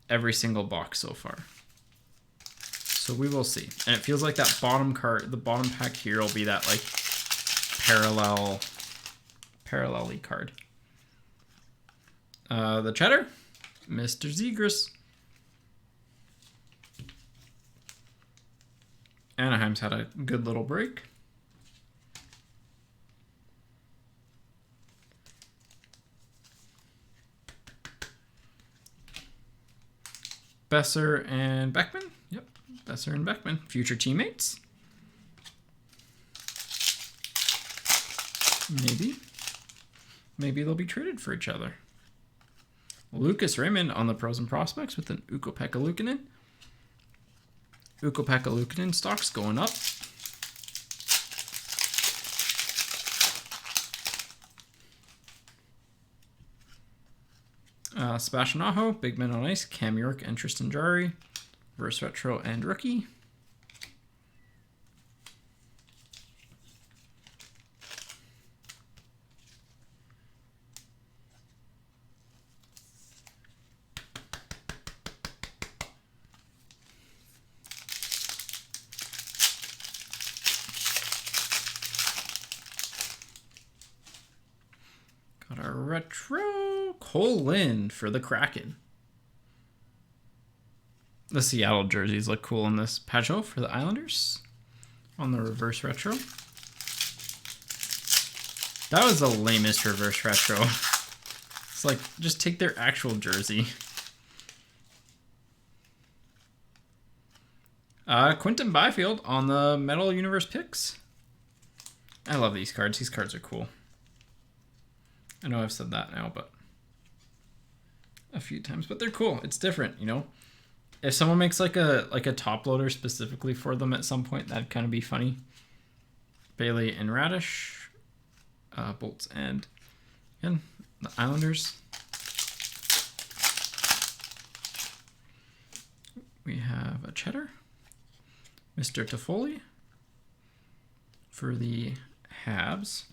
every single box so far. So we will see. And it feels like that bottom card, the bottom pack here will be that like parallel-y card. The Cheddar, Mr. Zegras. Anaheim's had a good little break. Besser and Beckman. Yep, Besser and Beckman. Future teammates. Maybe they'll be traded for each other. Lucas Raymond on the Pros and Prospects with an Ukko-Pekka Luukkonen. Ukko-Pekka Luukkonen stocks going up. Sebastian Aho, Big Men on Ice, Cam York, and Tristan Jarry. Verse Retro and Rookie. Got our retro Colin for the Kraken. The Seattle jerseys look cool in this. Pajot for the Islanders on the reverse retro. That was the lamest reverse retro. It's like, just take their actual jersey. Quentin Byfield on the Metal Universe picks. I love these cards. These cards are cool. I know I've said that now, but a few times, but they're cool. It's different, you know. If someone makes like a top loader specifically for them at some point, that'd kind of be funny. Bailey and Radish, Bolts, and again the Islanders. We have a Cheddar, Mr. Toffoli for the Habs.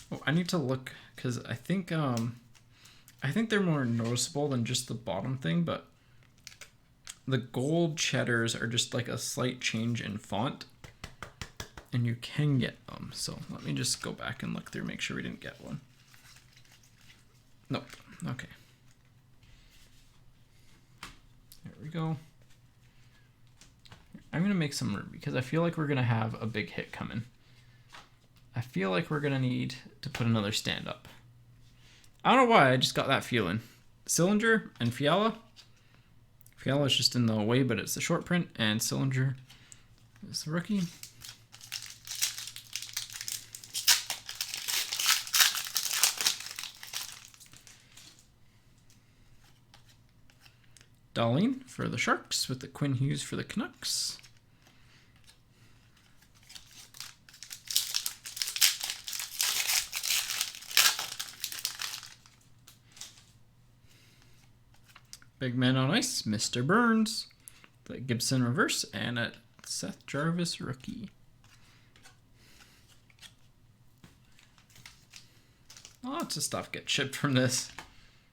Oh, I need to look because I think they're more noticeable than just the bottom thing, but the gold cheddars are just like a slight change in font, and you can get them. So let me just go back and look through, make sure we didn't get one. Nope. Okay. There we go. I'm going to make some room because I feel like we're going to have a big hit coming. I feel like we're going to need to put another stand up. I don't know why, I just got that feeling. Sillinger and Fiala. Fiala is just in the way, but it's the short print, and Sillinger is the rookie. Darlene for the Sharks with the Quinn Hughes for the Canucks. Big Man on Ice, Mr. Burns, the Gibson reverse, and a Seth Jarvis rookie. Lots of stuff gets shipped from this.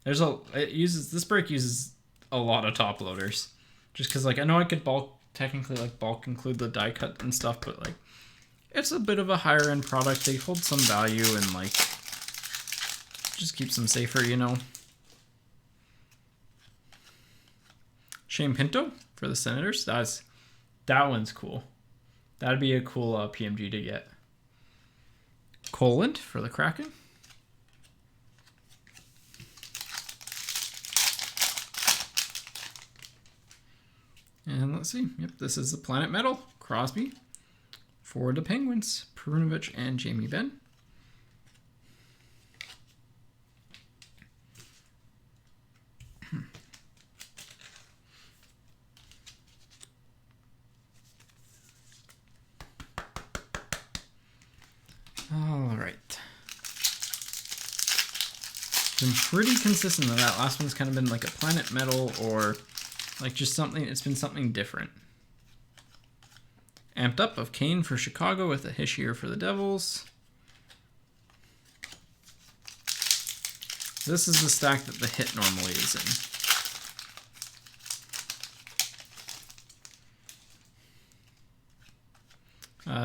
This break uses a lot of top loaders, just because like I know I could technically bulk include the die cut and stuff, but like it's a bit of a higher end product. They hold some value and like just keeps them safer, you know. Shane Pinto for the Senators. That one's cool. That'd be a cool PMG to get. Coland for the Kraken. And let's see. Yep, this is the Planet Metal. Crosby for the Penguins. Perunovic and Jamie Benn. All right. Been pretty consistent with that. Last one's kind of been like a Planet Metal or like just something, it's been something different. Amped Up of Kane for Chicago with a Hischier for the Devils. This is the stack that the hit normally is in.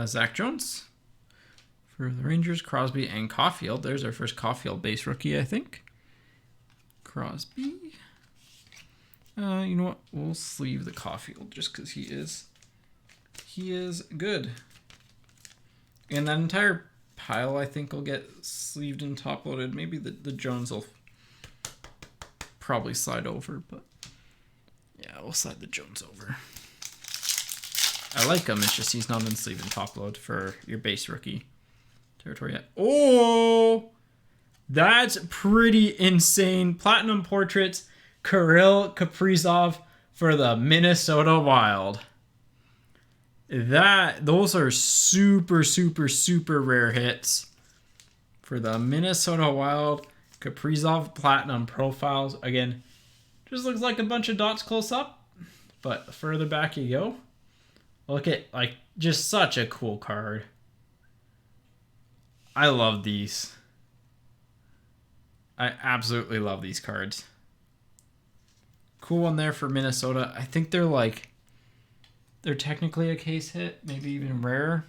Zach Jones for the Rangers, Crosby and Caulfield. There's our first Caulfield base rookie, I think. Crosby. You know what? We'll sleeve the Caulfield just because he is good. And that entire pile, I think, will get sleeved and top loaded. Maybe the Jones will probably slide over, but yeah, we'll slide the Jones over. I like him. It's just he's not in sleeve and top load for your base rookie territory yet. Oh, that's pretty insane. Platinum Portraits, Kirill Kaprizov for the Minnesota Wild. Those are super, super, super rare hits for the Minnesota Wild. Kaprizov Platinum profiles. Again, just looks like a bunch of dots close up, but the further back you go, look at, like, just such a cool card. I love these. I absolutely love these cards. Cool one there for Minnesota. I think they're technically a case hit, maybe even rare.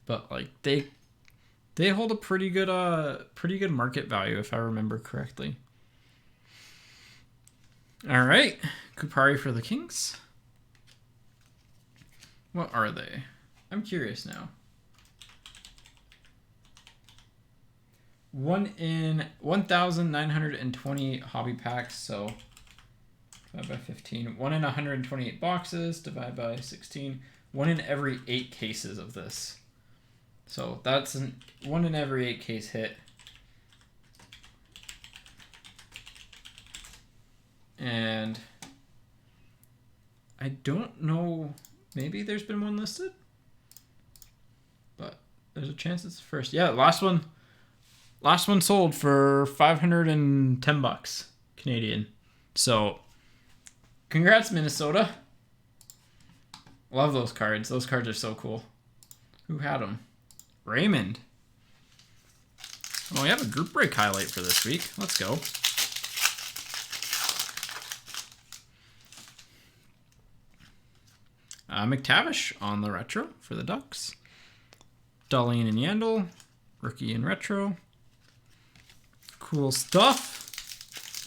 But like they They hold a pretty good market value if I remember correctly. All right, Kupari for the Kings. What are they? I'm curious now. 1 in 1,920 hobby packs, so divide by 15. 1 in 128 boxes, divide by 16. 1 in every 8 cases of this. So that's 1 in every 8 case hit. And I don't know, maybe there's been one listed, but there's a chance it's the first. Yeah, last one sold for 510 bucks Canadian. So congrats, Minnesota. Love those cards. Those cards are so cool. Who had them? Raymond. Oh, we have a group break highlight for this week. Let's go. McTavish on the retro for the Ducks. Darlene and Yandel, rookie in retro. Cool stuff.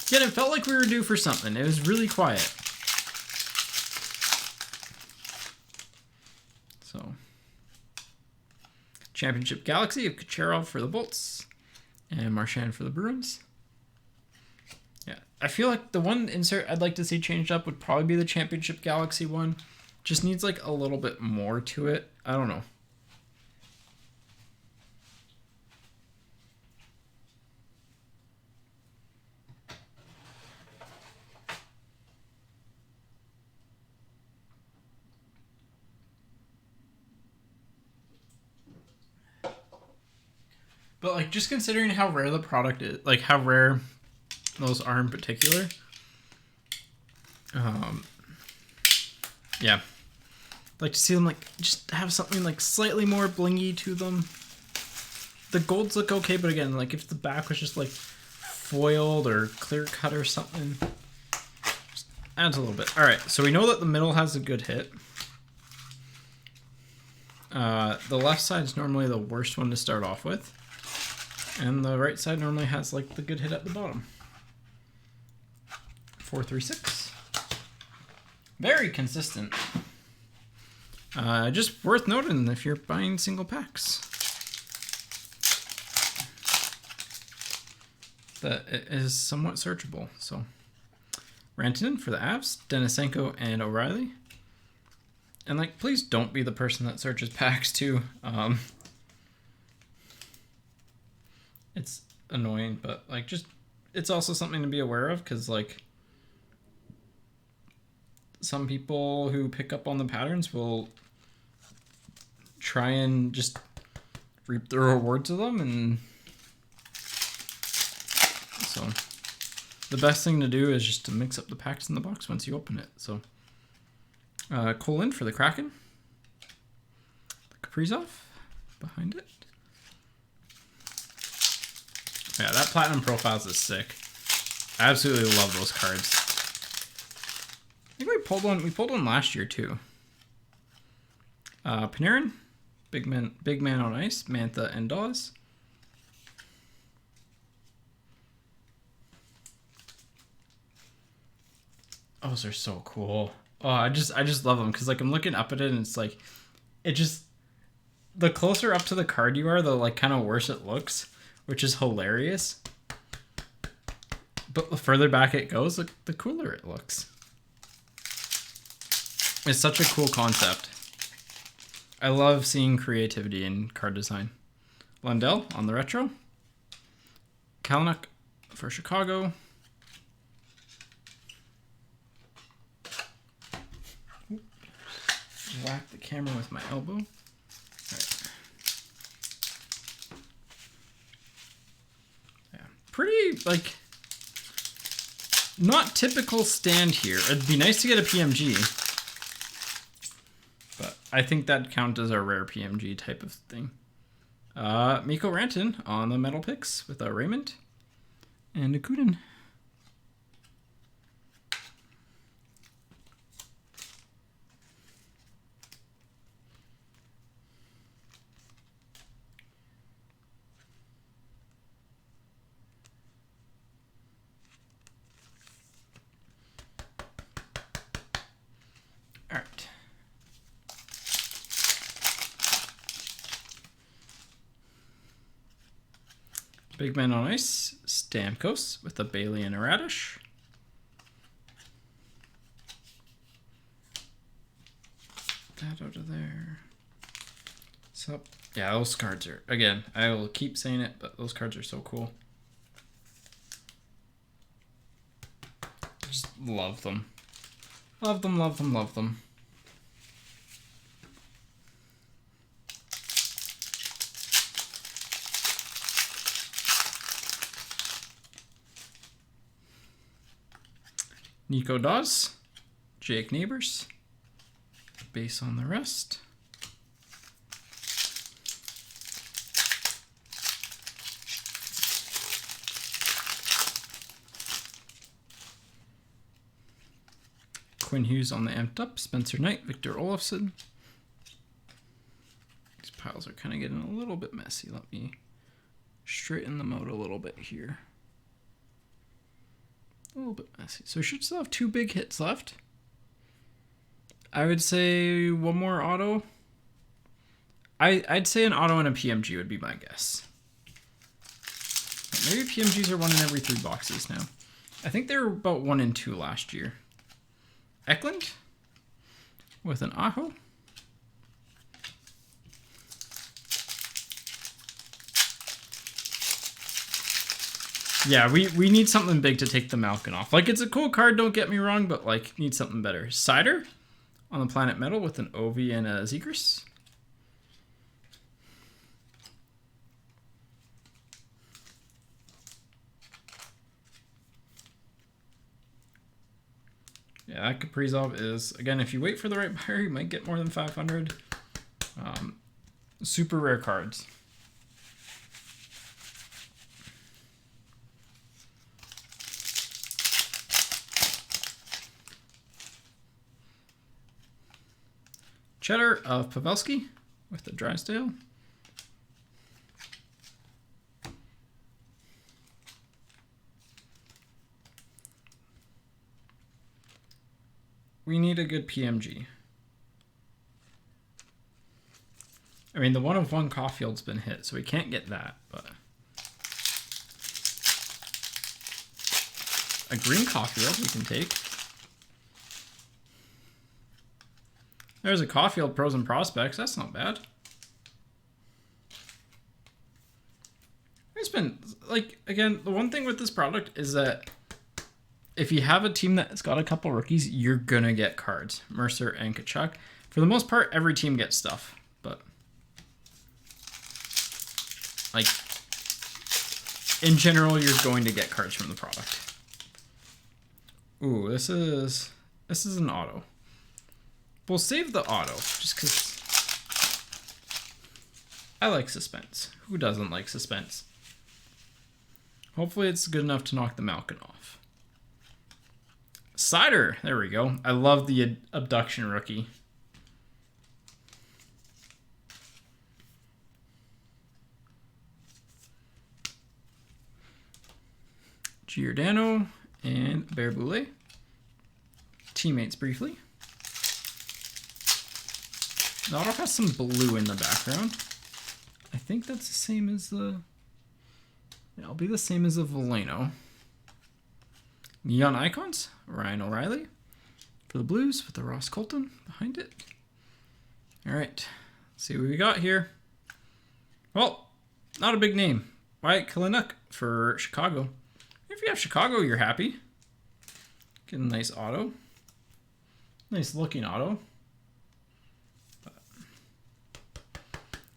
Again, it felt like we were due for something. It was really quiet. So, Championship Galaxy of Kucherov for the Bolts and Marchand for the Bruins. Yeah, I feel like the one insert I'd like to see changed up would probably be the Championship Galaxy one. Just needs like a little bit more to it. I don't know. But like just considering how rare the product is, like how rare those are in particular. Yeah. I'd like to see them like just have something like slightly more blingy to them. The golds look okay, but again, like if the back was just like foiled or clear cut or something, just adds a little bit. All right, so we know that the middle has a good hit. The left side is normally the worst one to start off with, and the right side normally has like the good hit at the bottom. 436. Very consistent. Just worth noting if you're buying single packs that it is somewhat searchable. So Rantanen for the Avs, Denisenko and O'Reilly. And like, please don't be the person that searches packs too. It's annoying, but like just it's also something to be aware of because like some people who pick up on the patterns will try and just reap the rewards of them, and so the best thing to do is just to mix up the packs in the box once you open it. So Colin for the Kraken, Kaprizov behind it. Yeah, that Platinum Profiles is sick. I absolutely love those cards. I think we pulled one last year too. Panarin, big man on ice, Mantha and Dawes. Oh, those are so cool. Oh, I just love them because like I'm looking up at it and it's like, it just, the closer up to the card you are, the like kind of worse it looks, which is hilarious. But the further back it goes, the cooler it looks. It's such a cool concept. I love seeing creativity in card design. Lundell on the retro. Kalynuk for Chicago. Whack the camera with my elbow. All right. Yeah, pretty like not typical stand here. It'd be nice to get a PMG, but I think that counts as a rare PMG type of thing. Mikko Rantanen on the metal picks with a Raymond and a Kuden. Big Man on Ice, Stamkos with a Bailey and a Radish. That out of there. So, yeah, those cards are, again, I will keep saying it, but those cards are so cool. Just love them. Love them, love them, love them. Nico Dawes, Jake Neighbors, base on the rest. Quinn Hughes on the amped up, Spencer Knight, Victor Olofsson. These piles are kind of getting a little bit messy. Let me straighten them out a little bit here. A little bit messy. So we should still have 2 big hits left. I would say one more auto. I'd say an auto and a PMG would be my guess. But maybe PMGs are 1 in every 3 boxes now. I think they were about 1 in 2 last year. Eklund with an Aho. Yeah, we need something big to take the Malkin off. Like, it's a cool card, don't get me wrong, but, like, need something better. Cider on the Planet Metal with an Ovi and a Zegras. Yeah, that Kaprizov is, again, if you wait for the right buyer, you might get more than 500. Super rare cards. Cheddar of Pavelski with the Drysdale. We need a good PMG. I mean, the 1/1 Caulfield's been hit, so we can't get that, but a green Caulfield we can take. There's a Caulfield Pros and Prospects. That's not bad. It's been, like, again, the one thing with this product is that if you have a team that's got a couple rookies, you're going to get cards. Mercer and Kachuk. For the most part, every team gets stuff. But, like, in general, you're going to get cards from the product. Ooh, this is an auto. We'll save the auto, just because I like suspense. Who doesn't like suspense? Hopefully it's good enough to knock the Malkin off. Cider, there we go. I love the abduction rookie. Giordano and Bear Boulay. Teammates briefly. The auto has some blue in the background. I think that's the same as the... Yeah, it'll be the same as the Veleno. Neon Icons, Ryan O'Reilly. For the Blues with the Ross Colton behind it. All right, let's see what we got here. Well, not a big name. Wyatt Kalynuk for Chicago. If you have Chicago, you're happy. Get a nice auto. Nice looking auto.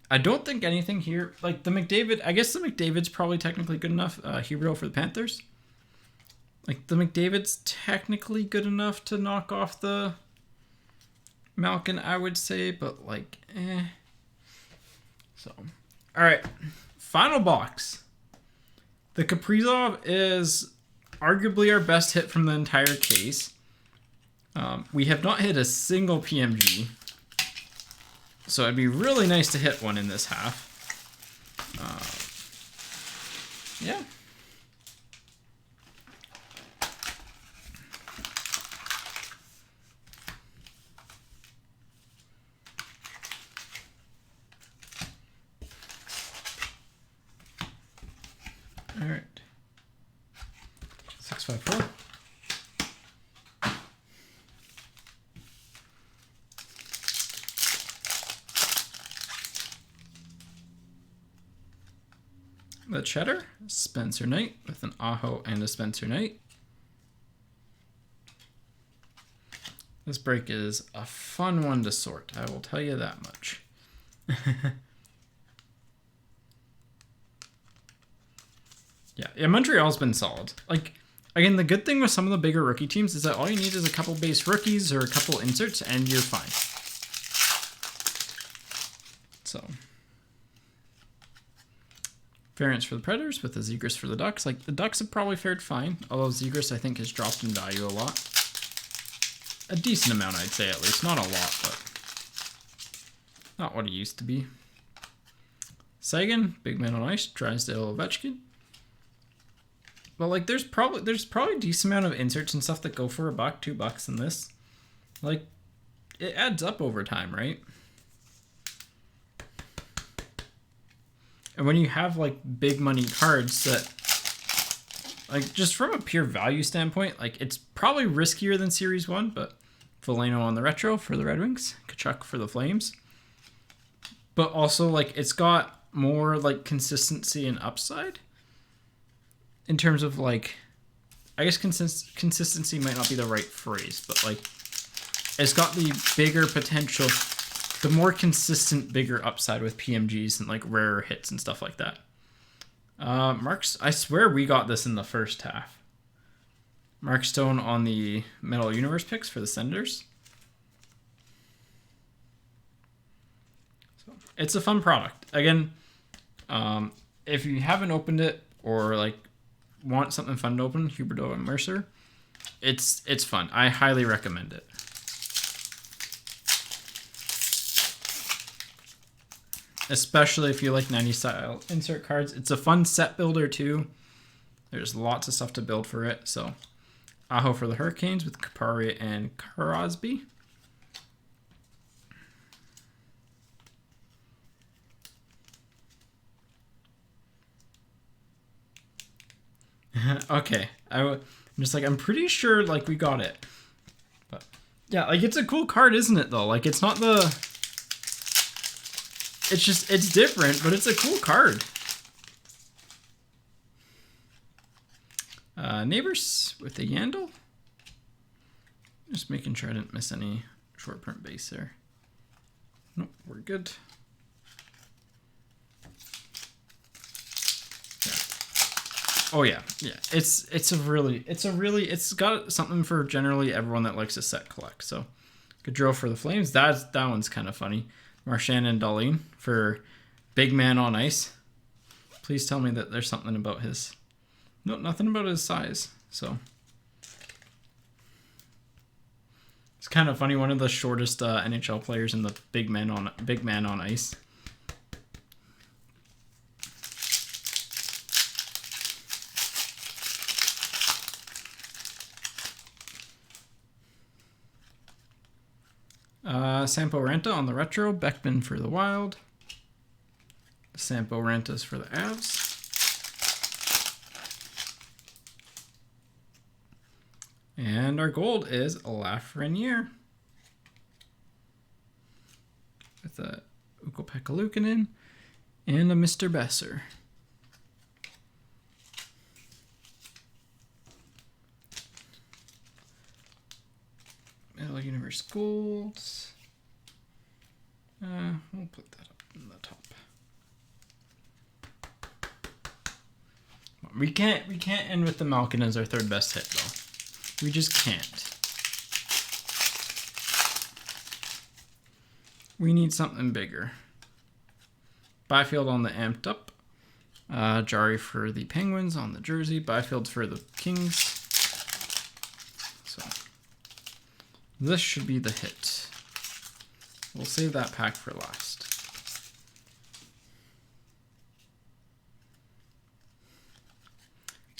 I don't think anything here, like the McDavid, I guess the McDavid's probably technically good enough. Hero for the Panthers. Like the McDavid's technically good enough to knock off the Malkin, I would say, but like, eh. So, all right, final box. The Kaprizov is arguably our best hit from the entire case. We have not hit a single PMG. So it'd be really nice to hit one in this half. Yeah. All right. 654. The Cheddar, Spencer Knight with an Aho and a Spencer Knight. This break is a fun one to sort, I will tell you that much. Yeah, Montreal's been solid. Like, again, the good thing with some of the bigger rookie teams is that all you need is a couple base rookies or a couple inserts and you're fine. So, variants for the Predators with the Zegras for the Ducks. Like, the Ducks have probably fared fine, although Zegras, I think, has dropped in value a lot. A decent amount, I'd say, at least. Not a lot, but not what he used to be. Sagan, Big Man on Ice, Drysdale, Ovechkin. But, like, there's probably a decent amount of inserts and stuff that go for $1, $2 in this. Like, it adds up over time, right? And when you have, like, big money cards that, like, just from a pure value standpoint, like, it's probably riskier than Series 1, but Veleno on the retro for the Red Wings, Kachuk for the Flames. But also, like, it's got more, like, consistency and upside. In terms of, like, I guess consistency might not be the right phrase, but, like, it's got the bigger potential, the more consistent, bigger upside with PMGs and, like, rarer hits and stuff like that. Marks, I swear we got this in the first half. Mark Stone on the Metal Universe picks for the Senators. So, it's a fun product. Again, if you haven't opened it or, like, want something fun to open, Huberdeau and Mercer, it's fun. I highly recommend it. Especially if you like 90s style insert cards. It's a fun set builder too. There's lots of stuff to build for it. So, Aho for the Hurricanes with Kapari and Crosby. Okay, I'm just like, I'm pretty sure, like, we got it. But yeah, like, it's a cool card, isn't it, though? Like, it's not the... It's just, it's different, but it's a cool card. Neighbors with the Yandel. Just making sure I didn't miss any short print base there. Nope, we're good. Oh yeah. It's got something for generally everyone that likes to set collect. So, Gaudreau for the Flames. That one's kind of funny. Marchand and Darlene for Big Man on Ice. Please tell me that there's something about his. No, nothing about his size. So, it's kind of funny. One of the shortest NHL players in the Big Man on Ice. Sampo Ranta on the retro, Beckman for the Wild. Sampo Ranta's for the Avs. And our gold is Lafreniere with a Ukko-Pekka Luukkonen and a Mr. Besser. Metal Universe Gold. We'll put that up in the top. We can't end with the Malkin as our third best hit though. We just can't. We need something bigger. Byfield on the amped up. Jari for the Penguins on the jersey. Byfield for the Kings. So this should be the hit. We'll save that pack for last.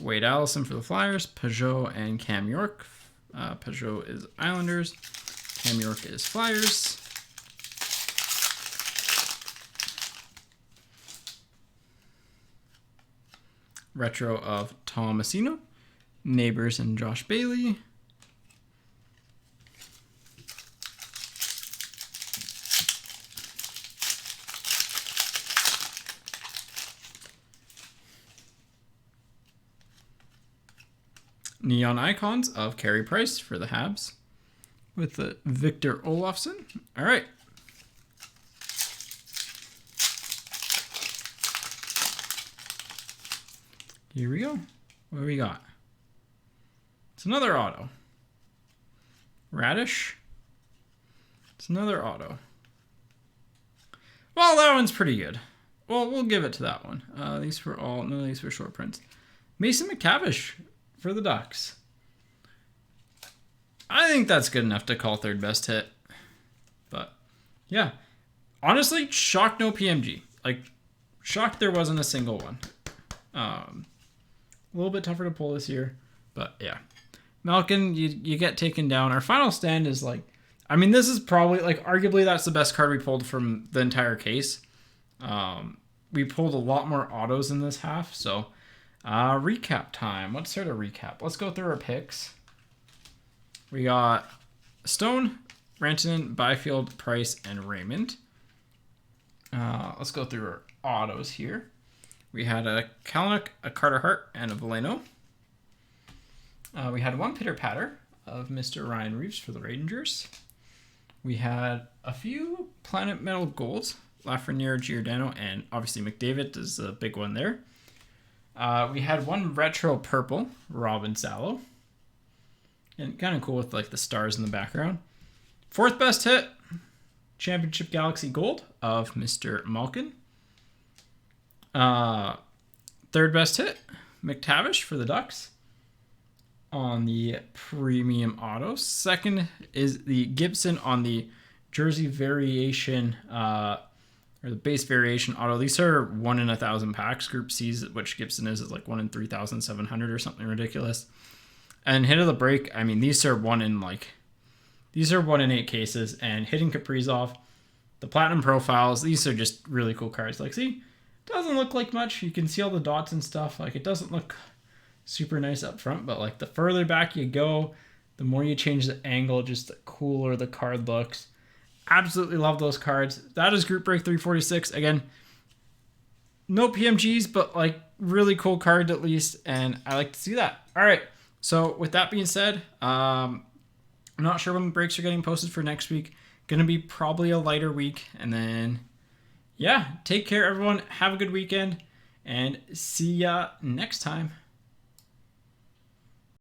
Wade Allison for the Flyers. Peugeot and Cam York. Peugeot is Islanders. Cam York is Flyers. retro of Tomasino, Neighbors, and Josh Bailey. Neon Icons of Carey Price for the Habs with the Victor Olofsson. All right. Here we go. What do we got? It's another auto. Radish. It's another auto. Well, that one's pretty good. Well, we'll give it to that one. These were all, none of these were short prints. Mason McTavish for the Ducks. I think that's good enough to call third best hit. But, yeah. Honestly, shocked no PMG. Like, shocked there wasn't a single one. A little bit tougher to pull this year. But, yeah. Malkin, you get taken down. Our final stand is like, I mean, this is probably, like, arguably that's the best card we pulled from the entire case. We pulled a lot more autos in this half, so... recap time. What sort of recap? Let's go through our picks. We got Stone, Rantanen, Byfield, Price, and Raymond. Let's go through our autos here. We had a Kalanick, a Carter Hart, and a Veleno. We had one Pitter Patter of Mr. Ryan Reeves for the Rangers. We had a few Planet Metal Golds, Lafreniere, Giordano, and obviously McDavid is a big one there. We had one retro purple, Robin Salo. And kind of cool with like the stars in the background. Fourth best hit, Championship Galaxy Gold of Mr. Malkin. Third best hit, McTavish for the Ducks on the premium auto. Second is the Gibson on the jersey variation, or the base variation auto. These are 1 in 1,000 packs. Group C's, which Gibson is like 1 in 3,700 or something ridiculous. And hit of the break, I mean, these are 1 in 8 cases. And hitting Kaprizov, the platinum profiles, these are just really cool cards. Like, see, doesn't look like much. You can see all the dots and stuff. Like, it doesn't look super nice up front, but like the further back you go, the more you change the angle, just the cooler the card looks. Absolutely love those cards. That is Group Break 346. Again, no PMGs, but like really cool card at least, and I like to see that. All right, so with that being said, I'm not sure when breaks are getting posted for next week. Gonna be probably a lighter week, and then yeah, take care everyone. Have a good weekend, and see ya next time.